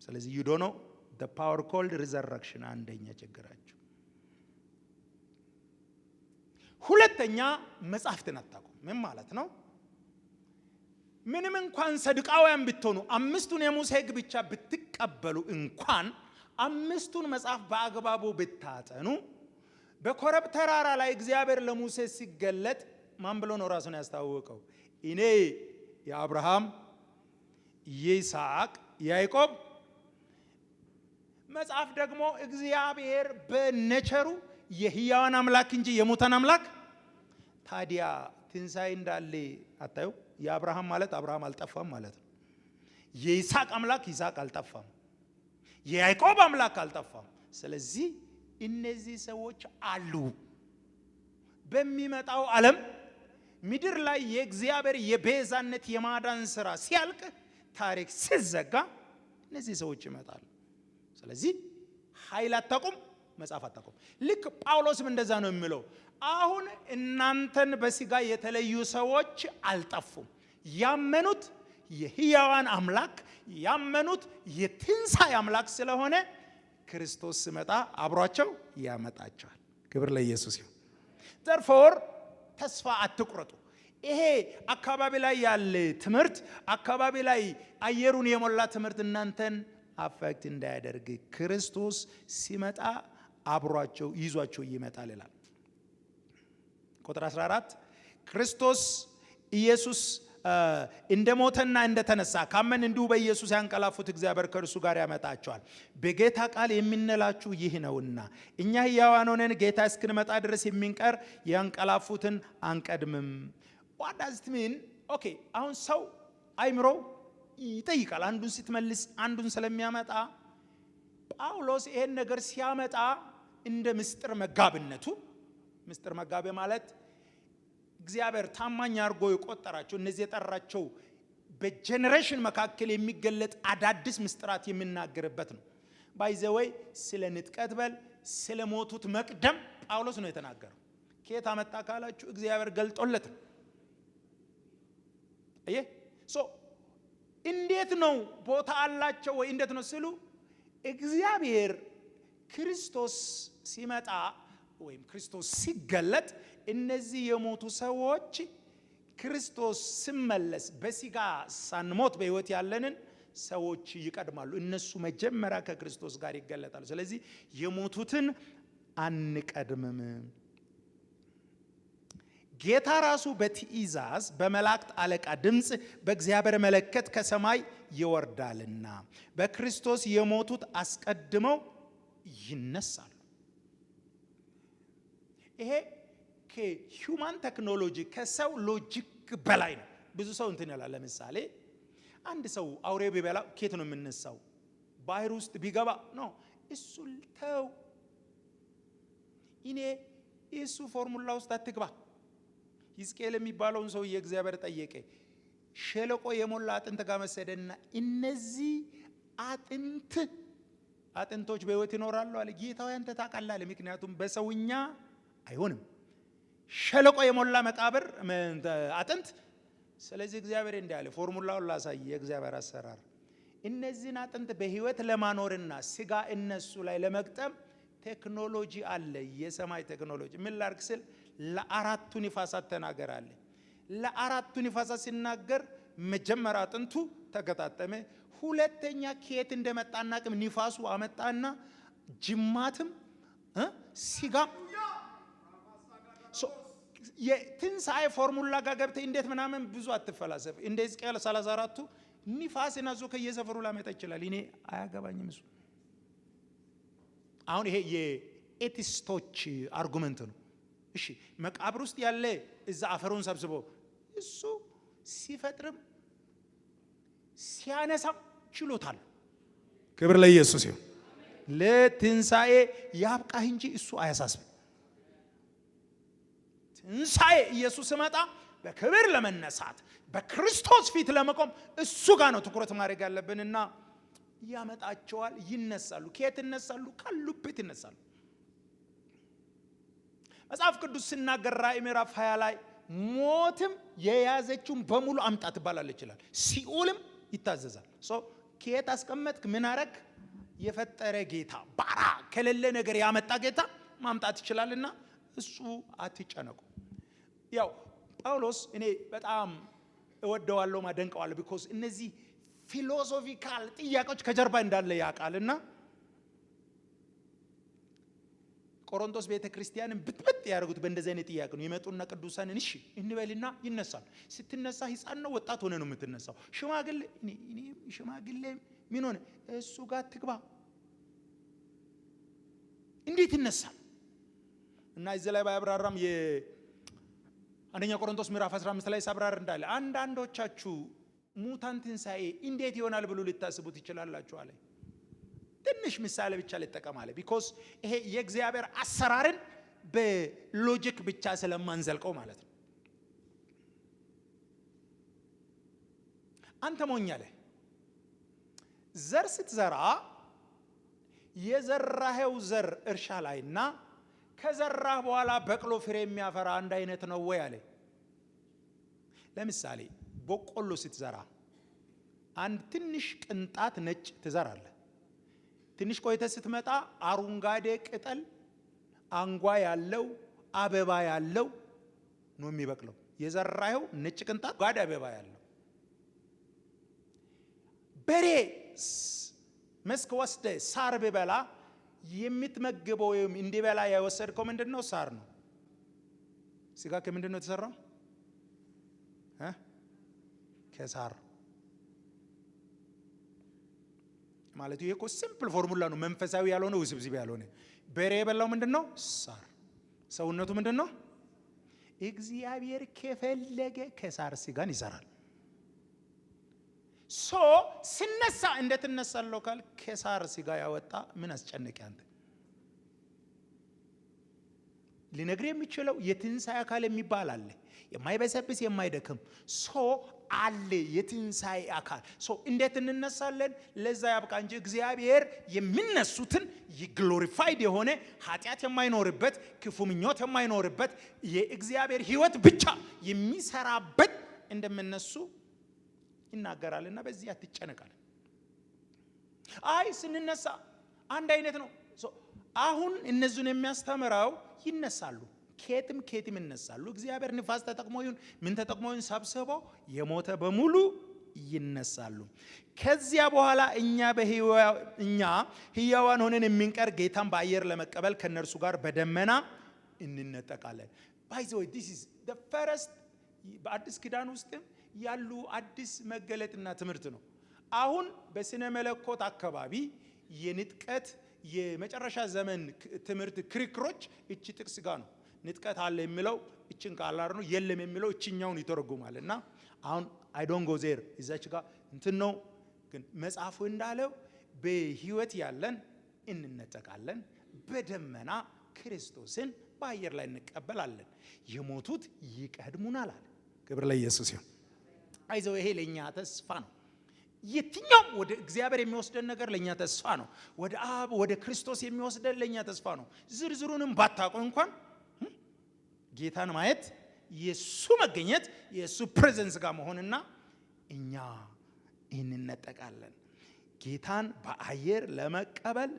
ስለዚህ you don't know the power called resurrection አንደኛ ችግራችሁ። ሁለተኛ መጽሐፍትን አታውቁም። ምን ማለት ነው? ምንም እንኳን ሰዱቃውያን ብትሆኑ 5ቱን የሙሴ ሕግ ብቻ ብትቀበሉ እንኳን 5ቱን መጽሐፍ በአግባቡ ብታጠኑ በኮረብ ተራራ ላይ እግዚአብሔር ለሙሴ ሲገለጥ ማን ብሎ ነው ራሱን ያስታወቀው? እኔ የአብርሃም የይስሐቅ ያዕቆብ። መጽሐፍ ደግሞ እግዚአብሔር በነቸሩ የሕያዋን አምላክ እንጂ የሙታን አምላክ። ታዲያ ትንሣኤ እንዳለ አታዩ? የአብርሃም ማለት አብርሃም አልጠፋም ማለት ነው። የይስሐቅ አምላክ ይስሐቅ አልጠፋም። የያዕቆብ አምላክ አልጠፋም። ስለዚህ እነዚህ ሰዎች አሉ። በሚመጣው ዓለም ምድር ላይ የእግዚአብሔር የቤዛነት የማዳን ሥራ ሲያልቅ ታሪክ ሲዘጋ እነዚህ ሰዎች ይመጣሉ። ስለዚህ ኃይል አታውቁም፣ መጽሐፍ አታውቁም። ልክ ጳውሎስም እንደዛ ነው የሚለው። አሁን እናንተን በሥጋ የተለዩ ሰዎች አልጠፉም። ያመኑት የሕያዋን አምላክ ያመኑት የትንሣኤ አምላክ ስለሆነ ክርስቶስ ሲመጣ አብሯቸው ያመጣቸዋል። ክብር ለኢየሱስ ይሁን። therefore ተስፋ አትቁረጡ። ይሄ አካባቢ ላይ ያለ ትምህርት አካባቢ ላይ አየሩን የሞላ ትምህርት እናንተን አፌክት እንዳያደርግ ክርስቶስ ሲመጣ አብሯቸው ይዟቸው ይመጣል ይላል። ቁጥር 14 ክርስቶስ ኢየሱስ እንደሞተና እንደተነሳ ካመን እንዲሁ በኢየሱስ ያንቀላፉት እግዚአብሔር ከእርሱ ጋር ያመጣቸዋል። በጌታ ቃል የምንላችሁ ይህ ነውና እኛ ሕያዋን ሆነን ጌታ እስክንመጣ ድረስ የሚንቀር ያንቀላፉትን አንቀድምም። what does it mean? ኦኬ አሁን ሰው አይምሮ ይጠይቃል። አንዱን ስትመልስ አንዱን ስለሚያመጣ ጳውሎስ ይሄን ነገር ሲያመጣ እንደ ምስጢር መጋብነቱ ምስጢር መጋቤ ማለት እግዚአብሔር ታማኝ አድርጎ የቆጠራቸው እነዚህ የጠራቸው በጄኔሬሽን መካከል የሚገለጥ አዳዲስ ምስጢራት የሚናገርበት ነው። ባይ ዘ ወይ ስለ ንጥቀት በል ስለ ሞቱት መቅደም ጳውሎስ ነው የተናገረው። ከየት አመጣ ካላችሁ እግዚአብሔር ገልጦለት ነው። እንዴት ነው ቦታ አላቸው ወይ እንዴት ነው ሲሉ እግዚአብሔር ክርስቶስ ሲመጣ ወይም ክርስቶስ ሲገለጥ እነዚህ የሞቱ ሰዎች ክርስቶስ ሲመለስ በስጋ ሳንሞት በሕይወት ያለንን ሰዎች ይቀድማሉ። እነሱ መጀመሪያ ከክርስቶስ ጋር ይገለጣሉ። ስለዚህ የሞቱትን አንቀድምም። ጌታ ራሱ በትእዛዝ በመላእክት አለቃ ድምፅ በእግዚአብሔር መለከት ከሰማይ ይወርዳልና በክርስቶስ የሞቱት አስቀድመው ይነሳሉ። ይሄ ከሂውማን ቴክኖሎጂ ከሰው ሎጂክ በላይ ነው። ብዙ ሰው እንትን ይላል። ለምሳሌ አንድ ሰው አውሬ ቢበላ ከየት ነው የምንነሳው? ባህር ውስጥ ቢገባ ነው። እሱ ተው፣ እኔ እሱ ፎርሙላ ውስጥ አትግባ። ሕዝቅኤል የሚባለውን ሰው የእግዚአብሔር ጠየቀ። ሸለቆ የሞላ አጥንት ጋር መሰደና እነዚህ አጥንቶች በሕይወት ይኖራሉ አለ። ጌታው አንተ ታውቃለህ አለ። ምክንያቱም በሰውኛ አይሆንም፣ ሸለቆ የሞላ መቃብር አጥንት። ስለዚህ እግዚአብሔር እንዲህ አለ፣ ፎርሙላውን ላሳይ። የእግዚአብሔር አሰራር እነዚህን አጥንት በሕይወት ለማኖርና ስጋ እነሱ ላይ ለመግጠም ቴክኖሎጂ አለ፣ የሰማይ ቴክኖሎጂ። ምን ላድርግ ስል ለአራቱ ንፋሳት ተናገራለ። ለአራቱ ንፋሳት ሲናገር መጀመሪያ አጥንቱ ተገጣጠመ። ሁለተኛ ከየት እንደመጣና ቅም ንፋሱ አመጣና ጅማትም ስጋም የትንሣኤ ፎርሙላ ጋር ገብተህ እንዴት ምናምን ብዙ አትፈላሰፍ። እንደ ሕዝቅኤል 34ቱ ንፋስ ናዞ ከየሰፈሩ ላመጣ ይችላል። እኔ አያገባኝም እሱ። አሁን ይሄ የኤቲስቶች አርጉመንት ነው። እሺ መቃብር ውስጥ ያለ እዛ አፈሩን ሰብስቦ እሱ ሲፈጥርም ሲያነሳም ችሎታል። ክብር ለኢየሱስ ይሁን። ለትንሣኤ ያብቃህ እንጂ እሱ አያሳስብም። ትንሣኤ ኢየሱስ ሲመጣ በክብር ለመነሳት በክርስቶስ ፊት ለመቆም እሱ ጋር ነው ትኩረት ማድረግ ያለብንና ያመጣቸዋል። ይነሳሉ። ከየት ይነሳሉ? ካሉበት ይነሳሉ። መጽሐፍ ቅዱስ ሲናገር ራእይ ምዕራፍ 20 ላይ ሞትም የያዘችውን በሙሉ አምጣ ትባላለች ይላል። ሲኦልም ይታዘዛል። ከየት አስቀመጥክ? ምን አረግ? የፈጠረ ጌታ ባራ ከሌለ ነገር ያመጣ ጌታ ማምጣት ይችላልና እሱ አትጨነቁ። ያው ጳውሎስ እኔ በጣም እወደዋለሁ ማደንቀዋለሁ። ቢኮዝ እነዚህ ፊሎሶፊካል ጥያቄዎች ከጀርባ እንዳለ ያውቃልና ቆሮንቶስ ቤተ ክርስቲያንን ብጥብጥ ያደርጉት በእንደዚህ አይነት ጥያቄ ነው። የመጡና ቅዱሳንን እሺ እንበልና ይነሳል። ስትነሳ ሕፃን ነው ወጣት ሆነ ነው የምትነሳው? ሽማግሌ ምን ሆነ? እሱ ጋር ትግባ። እንዴት ይነሳል? እና እዚህ ላይ ባያብራራም የአንደኛ ቆሮንቶስ ምዕራፍ 15 ላይ ሳብራር እንዳለ አንዳንዶቻችሁ ሙታን ትንሣኤ እንዴት ይሆናል ብሎ ልታስቡት ይችላላችሁ አለ። ትንሽ ምሳሌ ብቻ ልጠቀም አለ። ቢኮዝ ይሄ የእግዚአብሔር አሰራርን በሎጂክ ብቻ ስለማንዘልቀው ማለት ነው። አንተ ሞኝ አለ፣ ዘር ስትዘራ የዘራኸው ዘር እርሻ ላይና ከዘራህ በኋላ በቅሎ ፍሬ የሚያፈራ አንድ አይነት ነው ወይ አለ። ለምሳሌ በቆሎ ስትዘራ አንድ ትንሽ ቅንጣት ነጭ ትዘራለህ። ትንሽ ቆይተህ ስትመጣ አረንጓዴ ቅጠል አንጓ ያለው አበባ ያለው ነው የሚበቅለው። የዘራኸው ነጭ ቅንጣት ጓዳ አበባ ያለው። በሬ መስክ ወስደህ ሳር ቢበላ የምትመገበው ወይም እንዲበላ ያወሰድከው ምንድነው? ሳር ነው። ስጋ ከምንድነው የተሰራው? ከሳር ማለት ይሄ እኮ ሲምፕል ፎርሙላ ነው። መንፈሳዊ ያልሆነ ውስብስብ ያልሆነ። በሬ የበላው ምንድነው? ሳር። ሰውነቱ ምንድነው? እግዚአብሔር ከፈለገ ከሳር ስጋን ይሰራል። ሲነሳ እንዴት እነሳለሁ ካል ከሳር ስጋ ያወጣ ምን አስጨነቀ አንተ? ሊነግር የሚችለው የትንሣኤ አካል የሚባል አለ፣ የማይበሰብስ የማይደክም። አለ የትንሣኤ አካል። እንዴት እንነሳለን? ለዛ ያብቃ እንጂ እግዚአብሔር የሚነሱትን ግሎሪፋይድ የሆነ ኃጢአት የማይኖርበት ክፉ ምኞት የማይኖርበት የእግዚአብሔር ሕይወት ብቻ የሚሰራበት እንደምነሱ ይናገራልና በዚህ አትጨነቃል። አይ ስንነሳ አንድ አይነት ነው። አሁን እነዚህን የሚያስተምረው ይነሳሉ፣ ኬትም ይነሳሉ። እግዚአብሔር ንፋስ ተጠቅሞ ይሁን ምን ተጠቅሞ ይሁን ሰብስበው የሞተ በሙሉ ይነሳሉ። ከዚያ በኋላ እኛ ሕያዋን ሆነን የምንቀር ጌታን በአየር ለመቀበል ከነርሱ ጋር በደመና እንነጠቃለን። ባይ ዘ ወይ this is the first በአዲስ ኪዳን ውስጥም ያሉ አዲስ መገለጥና ትምህርት ነው። አሁን በስነ መለኮት አካባቢ የንጥቀት የመጨረሻ ዘመን ትምህርት ክርክሮች እቺ ጥቅስ ጋር ነው። ንጥቀት አለ የሚለው እቺን ቃል ነው፣ የለም የሚለው እቺኛውን ይተረጉማልና አሁን አይ ዶንት ጎ ዜር እዛች ጋር እንትን ነው። ግን መጽሐፉ እንዳለው በሕይወት ያለን እንነጠቃለን፣ በደመና ክርስቶስን በአየር ላይ እንቀበላለን፣ የሞቱት ይቀድሙናል አለ። ክብር ለኢየሱስ ይሁን። አይዘው ይሄ ለኛ ተስፋ ነው። የትኛው ወደ እግዚአብሔር የሚወስደን ነገር ለኛ ተስፋ ነው። ወደ አብ ወደ ክርስቶስ የሚወስደን ለኛ ተስፋ ነው። ዝርዝሩንም ባታውቁ እንኳን ጌታን ማየት የሱ መገኘት የሱ ፕሬዘንስ ጋር መሆንና እኛ እንነጠቃለን። ጌታን በአየር ለመቀበል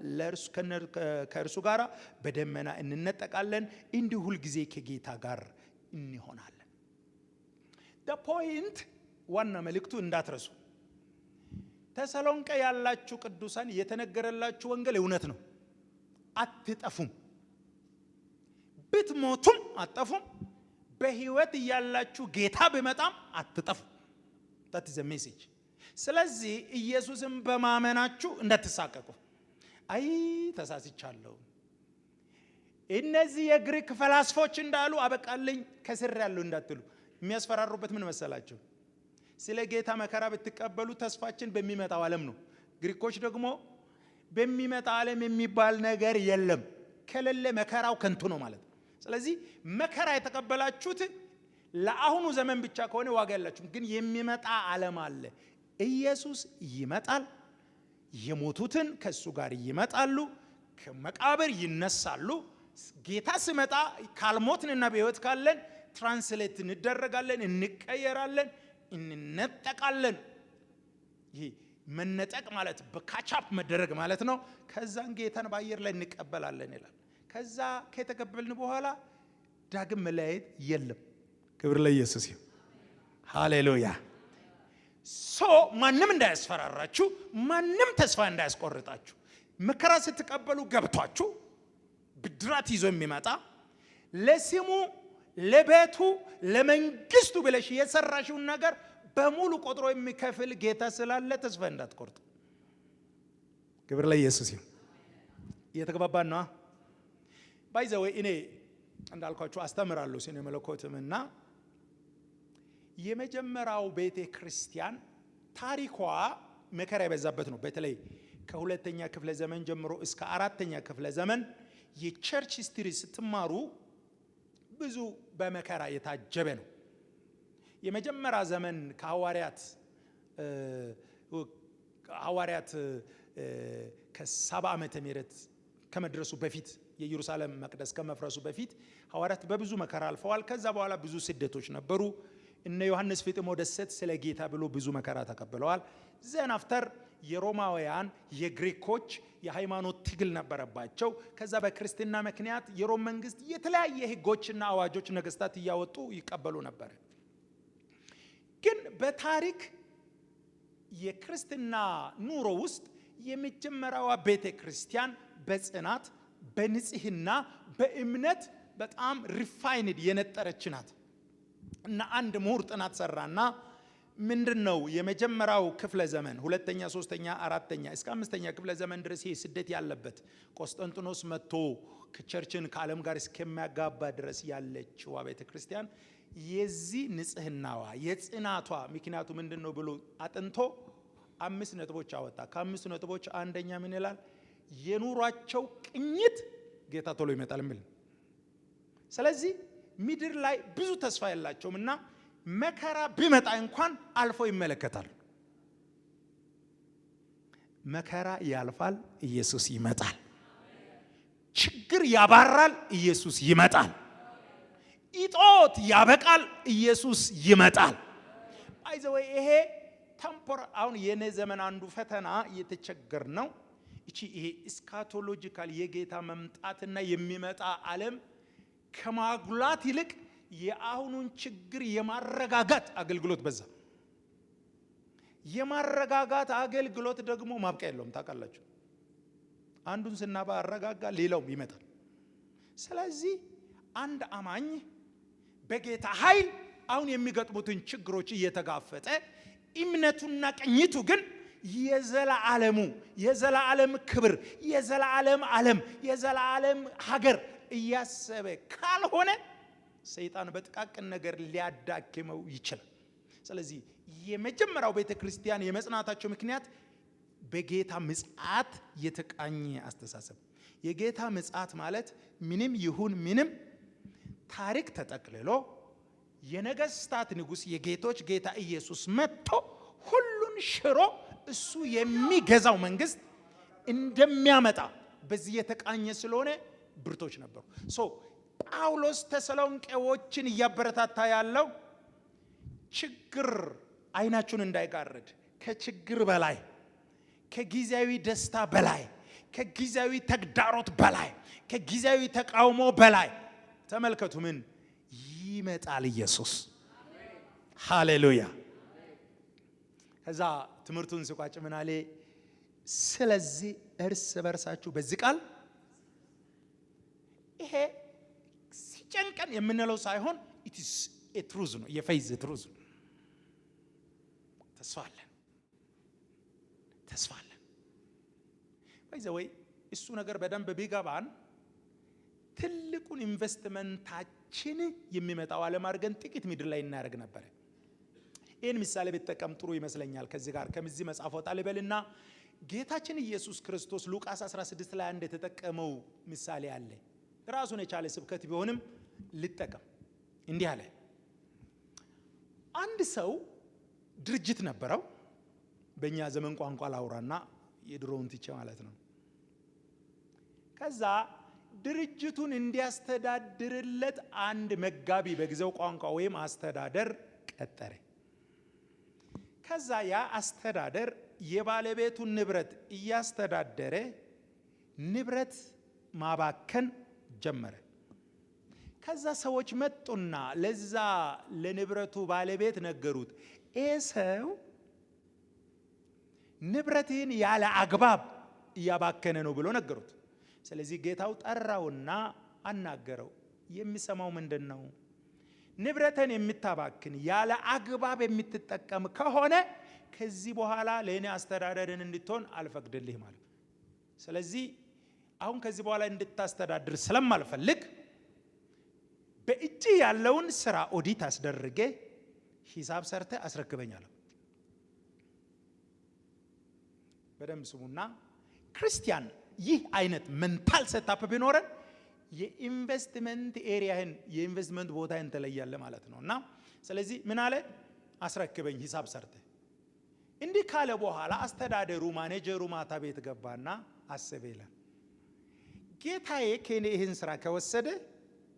ከእርሱ ጋር በደመና እንነጠቃለን። እንዲሁ ሁል ጊዜ ከጌታ ጋር እንሆናለን። the point ዋና መልእክቱ እንዳትረሱ። ተሰሎንቄ ያላችሁ ቅዱሳን የተነገረላችሁ ወንጌል እውነት ነው። አትጠፉም። ብትሞቱም አትጠፉም። በሕይወት ያላችሁ ጌታ ቢመጣም አትጠፉም። that is a message። ስለዚህ ኢየሱስን በማመናችሁ እንዳትሳቀቁ። አይ ተሳስቻለሁ፣ እነዚህ የግሪክ ፈላስፎች እንዳሉ አበቃልኝ ከስር ያለው እንዳትሉ። የሚያስፈራሩበት ምን መሰላችሁ? ስለ ጌታ መከራ ብትቀበሉ ተስፋችን በሚመጣው ዓለም ነው። ግሪኮች ደግሞ በሚመጣ ዓለም የሚባል ነገር የለም፣ ከሌለ መከራው ከንቱ ነው ማለት ነው። ስለዚህ መከራ የተቀበላችሁት ለአሁኑ ዘመን ብቻ ከሆነ ዋጋ የላችሁም። ግን የሚመጣ ዓለም አለ። ኢየሱስ ይመጣል፣ የሞቱትን ከሱ ጋር ይመጣሉ፣ ከመቃብር ይነሳሉ። ጌታ ሲመጣ ካልሞትንና በሕይወት ካለን ትራንስሌት እንደረጋለን፣ እንቀየራለን፣ እንነጠቃለን። ይሄ መነጠቅ ማለት በካቻፕ መደረግ ማለት ነው። ከዛን ጌታን በአየር ላይ እንቀበላለን ይላል። ከዛ ከተቀበልን በኋላ ዳግም መለያየት የለም። ክብር ለኢየሱስ ይሁን። ሃሌሉያ። ማንም እንዳያስፈራራችሁ፣ ማንም ተስፋ እንዳያስቆርጣችሁ። መከራ ስትቀበሉ ገብቷችሁ ብድራት ይዞ የሚመጣ ለስሙ ለቤቱ ለመንግስቱ ብለሽ የሰራሽውን ነገር በሙሉ ቆጥሮ የሚከፍል ጌታ ስላለ ተስፋ እንዳትቆርጡ። ክብር ለኢየሱስ ይሁን። እየተግባባን ነው። ባይ ዘ ወይ እኔ እንዳልኳችሁ አስተምራለሁ ስነ መለኮትምና የመጀመሪያው ቤተ ክርስቲያን ታሪኳ መከራ የበዛበት ነው። በተለይ ከሁለተኛ ክፍለ ዘመን ጀምሮ እስከ አራተኛ ክፍለ ዘመን የቸርች ሂስትሪ ስትማሩ ብዙ በመከራ የታጀበ ነው። የመጀመሪያ ዘመን ከሐዋርያት ከ70 ዓመተ ምህረት ከመድረሱ በፊት የኢየሩሳሌም መቅደስ ከመፍረሱ በፊት ሐዋርያት በብዙ መከራ አልፈዋል። ከዛ በኋላ ብዙ ስደቶች ነበሩ። እነ ዮሐንስ ፊጥሞ ደሰት ስለ ጌታ ብሎ ብዙ መከራ ተቀብለዋል። ዘን አፍተር የሮማውያን የግሪኮች የሃይማኖት ትግል ነበረባቸው። ከዛ በክርስትና ምክንያት የሮም መንግስት የተለያየ ህጎችና አዋጆች ነገስታት እያወጡ ይቀበሉ ነበር። ግን በታሪክ የክርስትና ኑሮ ውስጥ የመጀመሪያዋ ቤተ ክርስቲያን በጽናት በንጽህና በእምነት በጣም ሪፋይንድ የነጠረች ናት። እና አንድ ምሁር ጥናት ሰራና ምንድነው የመጀመሪያው ክፍለ ዘመን ሁለተኛ፣ ሶስተኛ፣ አራተኛ እስከ አምስተኛ ክፍለ ዘመን ድረስ ስደት ያለበት ቆስጠንጢኖስ መጥቶ ከቸርችን ከዓለም ጋር እስከሚያጋባ ድረስ ያለችው ቤተ ክርስቲያን የዚህ ንጽህናዋ የጽናቷ ምክንያቱ ምንድነው ብሎ አጥንቶ 5 ነጥቦች አወጣ። ከ5 ነጥቦች አንደኛ ምን ይላል? የኑሯቸው ቅኝት ጌታ ቶሎ ይመጣል የሚል። ስለዚህ ምድር ላይ ብዙ ተስፋ ያላቸውምና መከራ ቢመጣ እንኳን አልፎ ይመለከታል። መከራ ያልፋል፣ ኢየሱስ ይመጣል። ችግር ያባራል፣ ኢየሱስ ይመጣል። ኢጦት ያበቃል፣ ኢየሱስ ይመጣል። ባይዘው ይሄ ቴምፖራል። አሁን የኔ ዘመን አንዱ ፈተና የተቸገር ነው። ይሄ እስካቶሎጂካል የጌታ መምጣትና የሚመጣ ዓለም ከማጉላት ይልቅ የአሁኑን ችግር የማረጋጋት አገልግሎት በዛ። የማረጋጋት አገልግሎት ደግሞ ማብቂያ የለውም። ታውቃላችሁ፣ አንዱን ስናባረጋጋ ሌላውም ይመጣል። ስለዚህ አንድ አማኝ በጌታ ኃይል አሁን የሚገጥሙትን ችግሮች እየተጋፈጠ እምነቱና ቅኝቱ ግን የዘላለም ክብር፣ የዘላለም ዓለም፣ የዘላለም ሀገር እያሰበ ካልሆነ ሰይጣን በጥቃቅን ነገር ሊያዳክመው ይችላል። ስለዚህ የመጀመሪያው ቤተክርስቲያን የመጽናታቸው ምክንያት በጌታ ምጽአት የተቃኘ አስተሳሰብ። የጌታ ምጽአት ማለት ምንም ይሁን ምንም ታሪክ ተጠቅልሎ የነገስታት ንጉስ የጌቶች ጌታ ኢየሱስ መጥቶ ሁሉን ሽሮ እሱ የሚገዛው መንግስት እንደሚያመጣ በዚህ የተቃኘ ስለሆነ ብርቶች ነበሩ። ጳውሎስ ተሰሎንቄዎችን እያበረታታ ያለው ችግር አይናችሁን እንዳይጋርድ፣ ከችግር በላይ፣ ከጊዜያዊ ደስታ በላይ፣ ከጊዜያዊ ተግዳሮት በላይ፣ ከጊዜያዊ ተቃውሞ በላይ ተመልከቱ፣ ምን ይመጣል? ኢየሱስ። ሃሌሉያ። ከዛ ትምህርቱን ሲቋጭ ምን አለ? ስለዚህ እርስ በርሳችሁ በዚህ ቃል። ይሄ ሲጨንቀን የምንለው ሳይሆን it is a truth ነው፣ የፌዝ ትሩዝ ነው። ተስፋ አለን። ወይ እሱ ነገር በደንብ ቢገባን ትልቁን ኢንቨስትመንታችን የሚመጣው ዓለም አድርገን ጥቂት ምድር ላይ እናደርግ ነበር። ይህን ምሳሌ ቢጠቀም ጥሩ ይመስለኛል። ከዚህ ጋር ከዚህ መጽሐፍ ወጣ ልበልና ጌታችን ኢየሱስ ክርስቶስ ሉቃስ 16 ላይ አንድ የተጠቀመው ምሳሌ አለ። ራሱን የቻለ ስብከት ቢሆንም ልጠቀም። እንዲህ አለ። አንድ ሰው ድርጅት ነበረው። በእኛ ዘመን ቋንቋ ላውራና የድሮውን ትቼ ማለት ነው። ከዛ ድርጅቱን እንዲያስተዳድርለት አንድ መጋቢ በጊዜው ቋንቋ ወይም አስተዳደር ቀጠረ። ከዛ ያ አስተዳደር የባለቤቱን ንብረት እያስተዳደረ ንብረት ማባከን ጀመረ። ከዛ ሰዎች መጡና ለዛ ለንብረቱ ባለቤት ነገሩት፣ ይሄ ሰው ንብረትን ያለ አግባብ እያባከነ ነው ብሎ ነገሩት። ስለዚህ ጌታው ጠራውና አናገረው። የሚሰማው ምንድነው? ንብረትን የምታባክን ያለ አግባብ የምትጠቀም ከሆነ ከዚህ በኋላ ለእኔ አስተዳደርን እንድትሆን አልፈቅድልህ ማለት። ስለዚህ አሁን ከዚህ በኋላ እንድታስተዳድር ስለማልፈልግ በእጅ ያለውን ስራ ኦዲት አስደርጌ ሂሳብ ሰርተ አስረክበኛለሁ። በደንብ ስሙና ክርስቲያን ይህ አይነት ሜንታል ሴታፕ ቢኖረን የኢንቨስትመንት ኤሪያህን የኢንቨስትመንት ቦታህን ተለያለ ማለት ነውና ስለዚህ ምን አለ? አስረክበኝ ሂሳብ ሰርተ። እንዲህ ካለ በኋላ አስተዳደሩ ማኔጀሩ ማታ ቤት ገባና አሰበ ይላል። ጌታዬ ከኔ ይህን ስራ ከወሰደ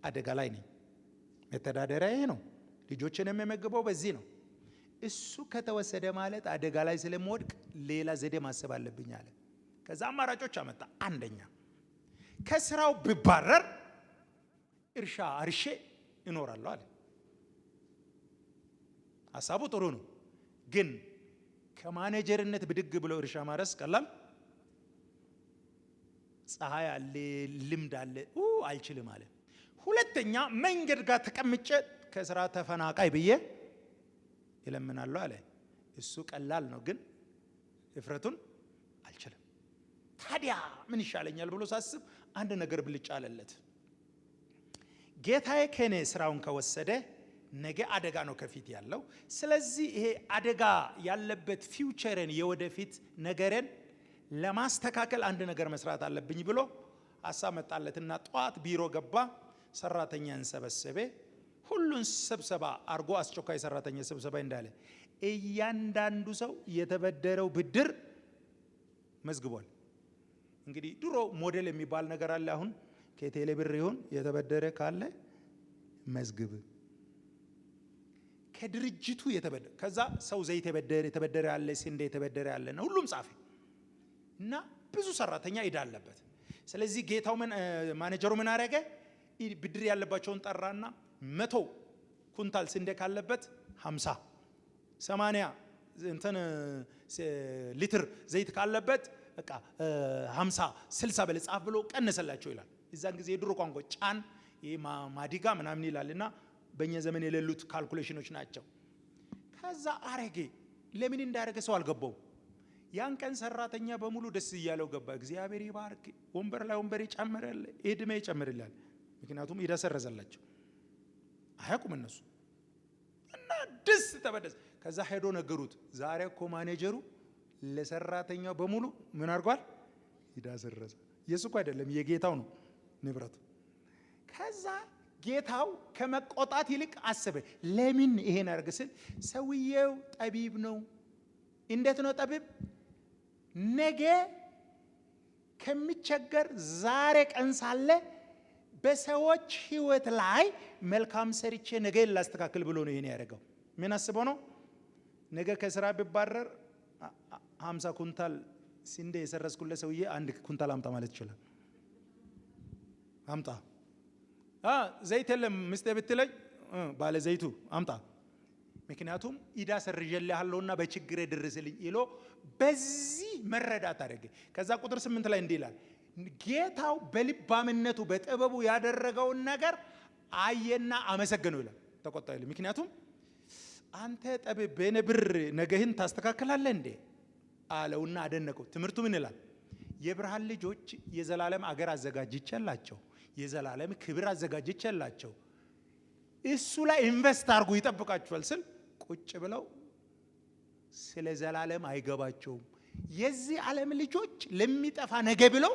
አደጋ ላይ ነኝ። መተዳደሪያ ይሄ ነው። ልጆችን የሚመግበው በዚህ ነው። እሱ ከተወሰደ ማለት አደጋ ላይ ስለምወድቅ ሌላ ዘዴ ማሰብ አለብኝ አለ። ከዛ አማራጮች አመጣ። አንደኛ ከስራው ቢባረር እርሻ አርሼ እኖራለሁ አለ። ሐሳቡ ጥሩ ነው፣ ግን ከማኔጀርነት ብድግ ብሎ እርሻ ማረስ ቀላል? ፀሐይ አለ፣ ልምድ አለ፣ አልችልም አለ። ሁለተኛ መንገድ ጋር ተቀምጬ ከስራ ተፈናቃይ ብዬ ይለምናለሁ አለ። እሱ ቀላል ነው፣ ግን እፍረቱን አልችልም። ታዲያ ምን ይሻለኛል ብሎ ሳስብ አንድ ነገር ብልጭ አለለት። ጌታዬ ከኔ ስራውን ከወሰደ ነገ አደጋ ነው ከፊት ያለው። ስለዚህ ይሄ አደጋ ያለበት ፊውቸርን የወደፊት ነገርን ለማስተካከል አንድ ነገር መስራት አለብኝ ብሎ ሐሳብ መጣለትና ጧት ቢሮ ገባ። ሰራተኛን ሰበሰበ። ሁሉን ስብሰባ አርጎ አስቸኳይ ሰራተኛ ስብሰባ እንዳለ እያንዳንዱ ሰው የተበደረው ብድር መዝግቧል። እንግዲህ ድሮ ሞዴል የሚባል ነገር አለ። አሁን ከቴሌ ብር ይሁን የተበደረ ካለ መዝግብ፣ ከድርጅቱ የተበደረ ከዛ ሰው ዘይት የተበደረ ያለ ስንዴ የተበደረ ያለ ነው ሁሉም ጻፈ እና ብዙ ሰራተኛ ዕዳ አለበት። ስለዚህ ጌታው ማኔጀሩ ምን አረገ? ብድር ያለባቸውን ጠራና 100 ኩንታል ስንዴ ካለበት 50 80 ሊትር ዘይት ካለበት በቃ 50 60 በለ ጻፍ ብሎ ቀነሰላቸው ይላል። እዛን ጊዜ የድሮ ቋንቋ ጫን ማዲጋ ምናምን ይላልና በእኛ ዘመን የሌሉት ካልኩሌሽኖች ናቸው። ከዛ አረገ። ለምን እንዳረገ ሰው አልገባው። ያን ቀን ሰራተኛ በሙሉ ደስ እያለው ገባ። እግዚአብሔር ይባርክ፣ ወንበር ላይ ወንበር ይጨምራል፣ እድሜ ይጨምራል። ምክንያቱም ይደሰረዘላቸው አያውቁም እነሱ እና ደስ ተበደስ። ከዛ ሄዶ ነገሩት። ዛሬ እኮ ማኔጀሩ ለሰራተኛው በሙሉ ምን አድርጓል? ይዳሰረዘ። የሱ እኮ አይደለም የጌታው ነው ንብረቱ። ከዛ ጌታው ከመቆጣት ይልቅ አሰበ። ለምን ይሄን አርግ ስል ሰውየው ጠቢብ ነው። እንዴት ነው ጠቢብ? ነገ ከሚቸገር ዛሬ ቀን ሳለ በሰዎች ህይወት ላይ መልካም ሰርቼ ነገ ላስተካክል ብሎ ነው ይሄን ያደረገው። ምን አስቦ ነው? ነገ ከስራ ቢባረር 50 ኩንታል ስንዴ የሰረስኩለት ሰውዬ 1 ኩንታል አምጣ ማለት ይችላል። አምጣ ዘይት የለም ምስጤ ብትለኝ ባለ ዘይቱ አምጣ፣ ምክንያቱም ኢዳ ሰርጀልሃለሁና በችግሬ ድርስልኝ ይሎ በዚህ መረዳት አደረገ። ከዛ ቁጥር 8 ላይ እንዲህ ይላል፣ ጌታው በልባምነቱ በጥበቡ ያደረገውን ነገር አየና አመሰገነው ይላል። ተቆጣ ይላል። ምክንያቱም አንተ ጠቢብ በኔ ብር ነገህን ታስተካክላለህ እንዴ አለውና አደነቀው። ትምህርቱ ምን ይላል? የብርሃን ልጆች የዘላለም አገር አዘጋጅቻላቸው፣ የዘላለም ክብር አዘጋጅቻላቸው፣ እሱ ላይ ኢንቨስት አድርጉ ይጠብቃችኋል ስል ቁጭ ብለው ስለ ዘላለም አይገባቸውም። የዚህ ዓለም ልጆች ለሚጠፋ ነገ ብለው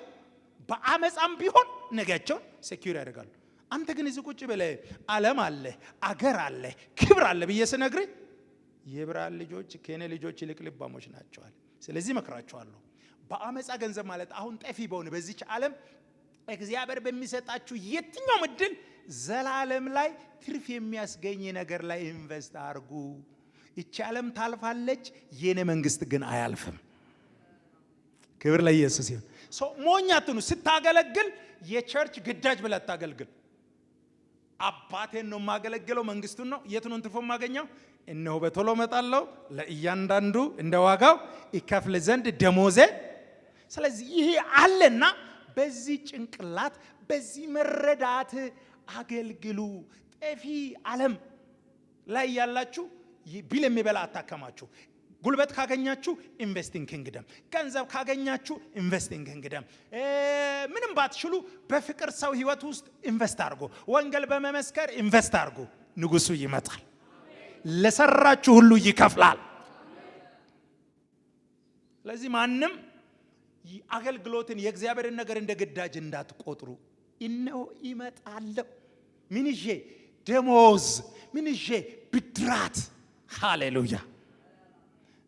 በአመጻም ቢሆን ነገያቸውን ሴኩር ያደርጋሉ። አንተ ግን እዚህ ቁጭ ብለህ ዓለም አለ፣ አገር አለ፣ ክብር አለ ብዬ ስነግርህ የብርሃን ልጆች ከኔ ልጆች ይልቅ ልባሞች ናቸዋል። ስለዚህ መክራቸዋለሁ። በአመጻ ገንዘብ ማለት አሁን ጠፊ በሆነ በዚች ዓለም እግዚአብሔር በሚሰጣችሁ የትኛው እድል ዘላለም ላይ ትርፍ የሚያስገኝ ነገር ላይ ኢንቨስት አድርጉ። እቺ ዓለም ታልፋለች፣ የኔ መንግስት ግን አያልፍም። ክብር ለኢየሱስ ይሁን። ሶ ሞኛቱን ስታገለግል የቸርች ግዳጅ ብለህ ታገልግል። አባቴን ነው ማገለግለው፣ መንግስቱን ነው። የቱን ትርፎ ማገኘው? እነሆ በቶሎ መጣለው፣ ለእያንዳንዱ እንደዋጋው ይከፍል ዘንድ ደሞዜ። ስለዚህ ይሄ አለና በዚህ ጭንቅላት በዚህ መረዳት አገልግሉ። ጠፊ ዓለም ላይ ያላችሁ ቢል የሚበላ አታከማችሁ። ጉልበት ካገኛችሁ ኢንቨስቲንግ ኪንግደም፣ ገንዘብ ካገኛችሁ ኢንቨስቲንግ ኪንግደም። ምንም ባትችሉ በፍቅር ሰው ህይወት ውስጥ ኢንቨስት አድርጉ። ወንጌል በመመስከር ኢንቨስት አድርጉ። ንጉሱ ይመጣል፣ ለሰራችሁ ሁሉ ይከፍላል። ስለዚህ ማንም አገልግሎትን የእግዚአብሔርን ነገር እንደ ግዳጅ እንዳትቆጥሩ። እነሆ ይመጣለሁ። ምን ይዤ? ደሞዝ። ምን ይዤ? ብድራት። ሃሌሉያ።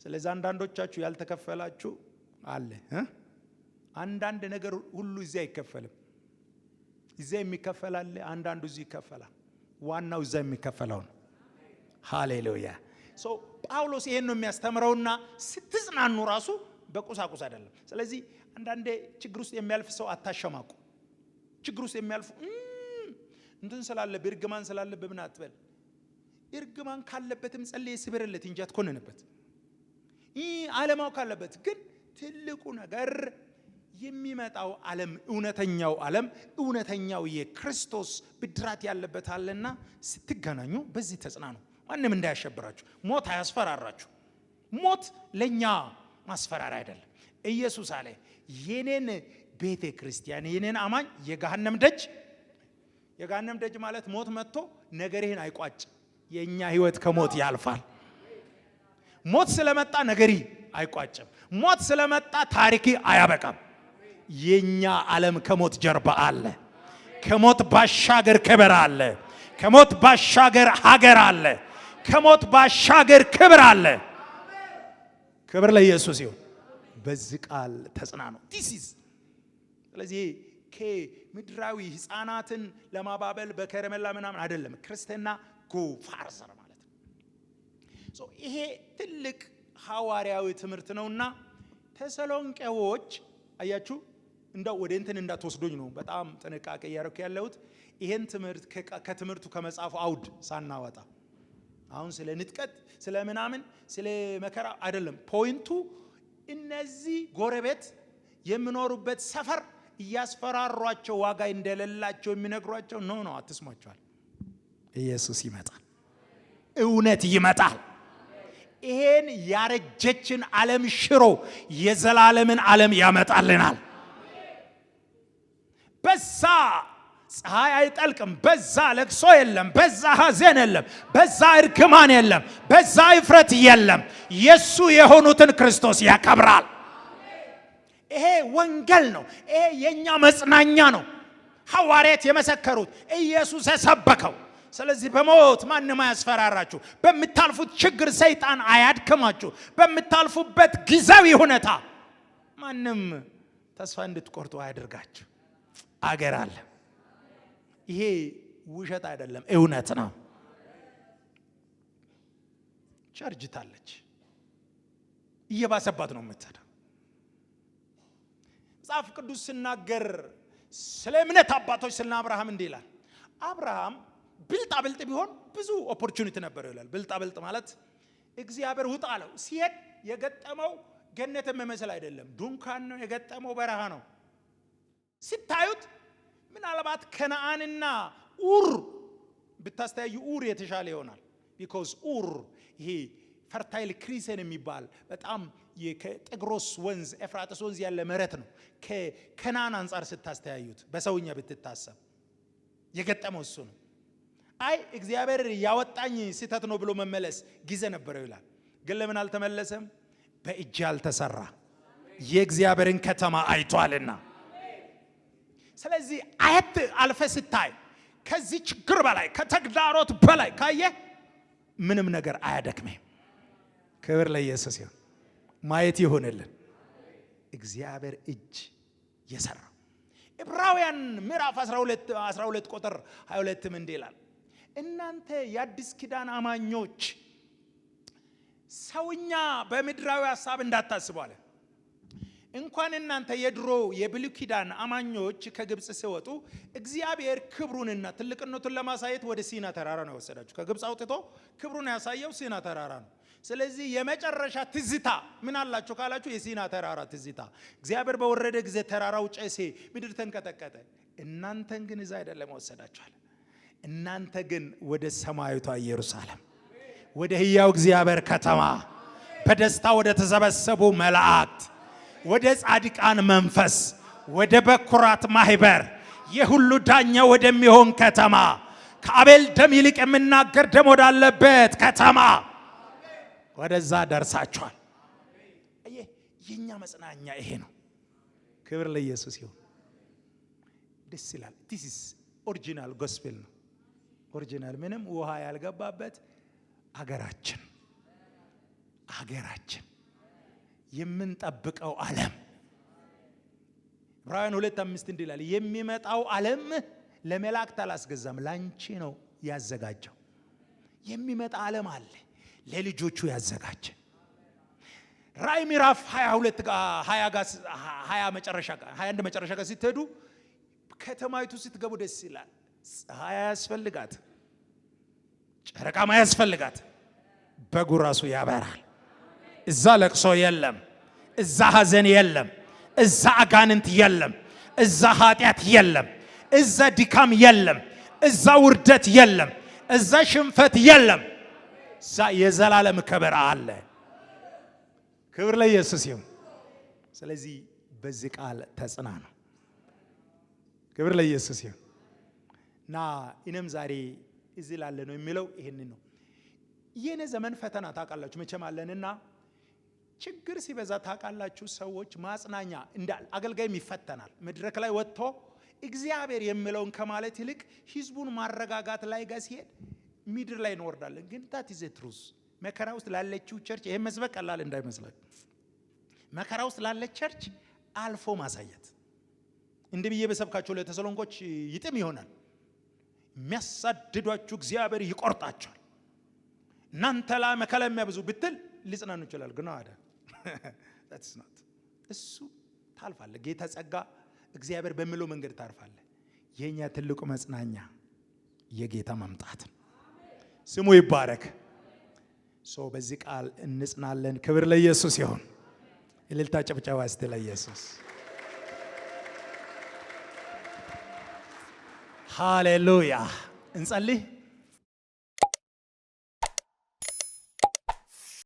ስለዚህ አንዳንዶቻችሁ ያልተከፈላችሁ አለ። አንዳንድ ነገር ሁሉ እዚያ አይከፈልም። እዚያ የሚከፈል አለ፣ አንዳንዱ እዚህ ይከፈላል። ዋናው እዚያ የሚከፈለው ነው። ሃሌሉያ። ሶ ጳውሎስ ይሄን ነው የሚያስተምረውና ስትጽናኑ ራሱ በቁሳቁስ አይደለም። ስለዚህ አንዳንዴ ችግር ውስጥ የሚያልፍ ሰው አታሸማቁ። ችግር ውስጥ የሚያልፉ እንትን ስላለ እርግማን ስላለ በምን አትበል። እርግማን ካለበትም ጸልይ ስብርለት እንጂ አትኮንንበት። ዓለማው ካለበት ግን ትልቁ ነገር የሚመጣው ዓለም እውነተኛው ዓለም እውነተኛው የክርስቶስ ብድራት ያለበት አለና ስትገናኙ በዚህ ተጽናኑ። ማንም እንዳያሸብራችሁ። ሞት አያስፈራራችሁ። ሞት ለኛ ማስፈራሪያ አይደለም። ኢየሱስ አለ የኔን ቤተ ክርስቲያን የኔን አማኝ የገሃነም ደጅ ማለት ሞት መጥቶ ነገርህን አይቋጭ። የኛ ህይወት ከሞት ያልፋል። ሞት ስለመጣ ነገሪ አይቋጭም። ሞት ስለመጣ ታሪክ አያበቃም። የኛ ዓለም ከሞት ጀርባ አለ። ከሞት ባሻገር ክብር አለ። ከሞት ባሻገር ሀገር አለ። ከሞት ባሻገር ክብር አለ። ክብር ለኢየሱስ ይሁን። በዚህ ቃል ተጽናኑ። ዲሲስ ስለዚህ ከምድራዊ ህፃናትን ለማባበል በከረሜላ ምናምን አይደለም። ክርስትና ጎ ፋርዘር ማለት ነው። ይሄ ትልቅ ሐዋርያዊ ትምህርት ነውና ተሰሎንቄዎች አያችሁ እንደው ወደ እንትን እንዳትወስዱኝ ነው በጣም ጥንቃቄ ያደረኩ ያለሁት። ይሄን ትምህርት ከትምህርቱ ከመጻፉ አውድ ሳናወጣ አሁን ስለ ንጥቀት ስለ ምናምን ስለ መከራ አይደለም። ፖይንቱ እነዚህ ጎረቤት የሚኖሩበት ሰፈር እያስፈራሯቸው ዋጋ እንደሌላቸው የሚነግሯቸው ነው አትስሟቸዋል። ኢየሱስ ይመጣል። እውነት ይመጣል። ይሄን ያረጀችን ዓለም ሽሮ የዘላለምን ዓለም ያመጣልናል። በዛ ፀሐይ አይጠልቅም፣ በዛ ለቅሶ የለም፣ በዛ ሐዘን የለም፣ በዛ እርግማን የለም፣ በዛ እፍረት የለም። የሱ የሆኑትን ክርስቶስ ያከብራል። ይሄ ወንጌል ነው። ይሄ የኛ መጽናኛ ነው። ሐዋርያት የመሰከሩት ኢየሱስ የሰበከው። ስለዚህ በሞት ማንም አያስፈራራችሁ። በምታልፉት ችግር ሰይጣን አያድክማችሁ። በምታልፉበት ጊዜያዊ ሁኔታ ማንም ተስፋ እንድትቆርጡ አያደርጋችሁ። አገር አለ። ይሄ ውሸት አይደለም፣ እውነት ነው። ቸርጅታለች፣ እየባሰባት ነው የምትሄደው። መጽሐፍ ቅዱስ ሲናገር ስለ እምነት አባቶች ስለ አብርሃም እንዲህ ይላል። አብርሃም ብልጣብልጥ ቢሆን ብዙ ኦፖርቹኒቲ ነበር ይላል። ብልጣብልጥ ማለት እግዚአብሔር ውጣ አለው። ሲሄድ የገጠመው ገነትን መመስል አይደለም፣ ድንኳን ነው የገጠመው፣ በረሃ ነው። ሲታዩት ምናልባት ከነዓንና ኡር ብታስተያዩ ኡር የተሻለ ይሆናል። ቢኮዝ ኡር ይሄ ፈርታይል ክሪሰን የሚባል በጣም የጤግሮስ ወንዝ ኤፍራጥስ ወንዝ ያለ መሬት ነው። ከከናን አንፃር ስታስተያዩት በሰውኛ ብትታሰብ የገጠመው እሱ ነው። አይ እግዚአብሔር ያወጣኝ ስህተት ነው ብሎ መመለስ ጊዜ ነበረው ይላል። ግን ለምን አልተመለሰም? በእጅ ያልተሰራ የእግዚአብሔርን ከተማ አይቷልና። ስለዚህ አየት አልፈ ስታይ ከዚህ ችግር በላይ ከተግዳሮት በላይ ካየ ምንም ነገር አያደክመም። ክብር ለኢየሱስ ይሁን። ማየት ይሆንልን እግዚአብሔር እጅ የሰራው። ዕብራውያን ምዕራፍ 12 ቁጥር 22 ምን ይላል? እናንተ የአዲስ ኪዳን አማኞች ሰውኛ በምድራዊ ሐሳብ እንዳታስቡ አለ። እንኳን እናንተ የድሮ የብሉይ ኪዳን አማኞች ከግብጽ ሲወጡ እግዚአብሔር ክብሩንና ትልቅነቱን ለማሳየት ወደ ሲና ተራራ ነው ወሰዳቸው። ከግብጽ አውጥቶ ክብሩን ያሳየው ሲና ተራራ ነው። ስለዚህ የመጨረሻ ትዝታ ምን አላችሁ ካላችሁ የሲና ተራራ ትዝታ። እግዚአብሔር በወረደ ጊዜ ተራራው ጨሴ፣ ምድር ተንቀጠቀጠ። እናንተን ግን እዛ አይደለም ወሰዳችኋል። እናንተ ግን ወደ ሰማያዊቷ ኢየሩሳሌም፣ ወደ ሕያው እግዚአብሔር ከተማ፣ በደስታ ወደ ተሰበሰቡ መላእክት፣ ወደ ጻድቃን መንፈስ፣ ወደ በኩራት ማህበር፣ የሁሉ ዳኛ ወደሚሆን ከተማ፣ ከአቤል ደም ይልቅ የሚናገር ደም ወዳለበት ከተማ ወደዛ ደርሳችኋል። የኛ መጽናኛ ይሄ ነው። ክብር ለኢየሱስ ይሁን። ደስ ይላል። this is original gospel ነው። ኦሪጂናል ምንም ውሃ ያልገባበት አገራችን የምንጠብቀው ዓለም። ዕብራውያን 2:5 እንዲህ ይላል፣ የሚመጣው ዓለም ለመላእክት አላስገዛም፣ ላንቺ ነው ያዘጋጀው። የሚመጣ ዓለም አለ ለልጆቹ ያዘጋጀ። ራዕይ ምዕራፍ 21 መጨረሻ ጋር ስትሄዱ ከተማይቱ ስትገቡ ደስ ይላል። ፀሐይ ያስፈልጋት፣ ጨረቃም ያስፈልጋት፣ በጉ ራሱ ያበራል። እዛ ለቅሶ የለም፣ እዛ ሐዘን የለም፣ እዛ አጋንንት የለም፣ እዛ ኃጢአት የለም፣ እዛ ድካም የለም፣ እዛ ውርደት የለም፣ እዛ ሽንፈት የለም። እዛ የዘላለም ክብር አለ። ክብር ለኢየሱስ ይሁን። ስለዚህ በዚህ ቃል ተጽናኑ። ክብር ለኢየሱስ ይሁን። እና እኔም ዛሬ እዚህ ላለ ነው የሚለው ይሄንን ነው። የኔ ዘመን ፈተና ታውቃላችሁ መቼም አለንና ችግር ሲበዛ ታውቃላችሁ ሰዎች ማጽናኛ እንዳል አገልጋይም ይፈተናል። መድረክ ላይ ወጥቶ እግዚአብሔር የሚለውን ከማለት ይልቅ ህዝቡን ማረጋጋት ላይ ጋር ሲሄድ ምድር ላይ እንወርዳለን። ግን that is a truth። መከራ ውስጥ ላለችው ቸርች ይሄ መስበክ ቀላል እንዳይመስላል። መከራ ውስጥ ላለች ቸርች አልፎ ማሳየት እንደ ብዬ በሰብካቸው ለተሰሎንቆች ይጥም ይሆናል። የሚያሳድዷችሁ እግዚአብሔር ይቆርጣቸዋል፣ እናንተ ላይ መከራ የሚያብዙ ብትል ሊጽናኑ ይችላል። ግን አዳ that's not እሱ ታልፋለህ። ጌታ ጸጋ እግዚአብሔር በሚለው መንገድ ታርፋለህ። የኛ ትልቁ መጽናኛ የጌታ መምጣት ስሙ ይባረክ። በዚህ ቃል እንጽናለን። ክብር ለኢየሱስ ይሁን። እልልታ ጨብጨባ እስቲ ለኢየሱስ። ሃሌሉያ። እንጸልይ።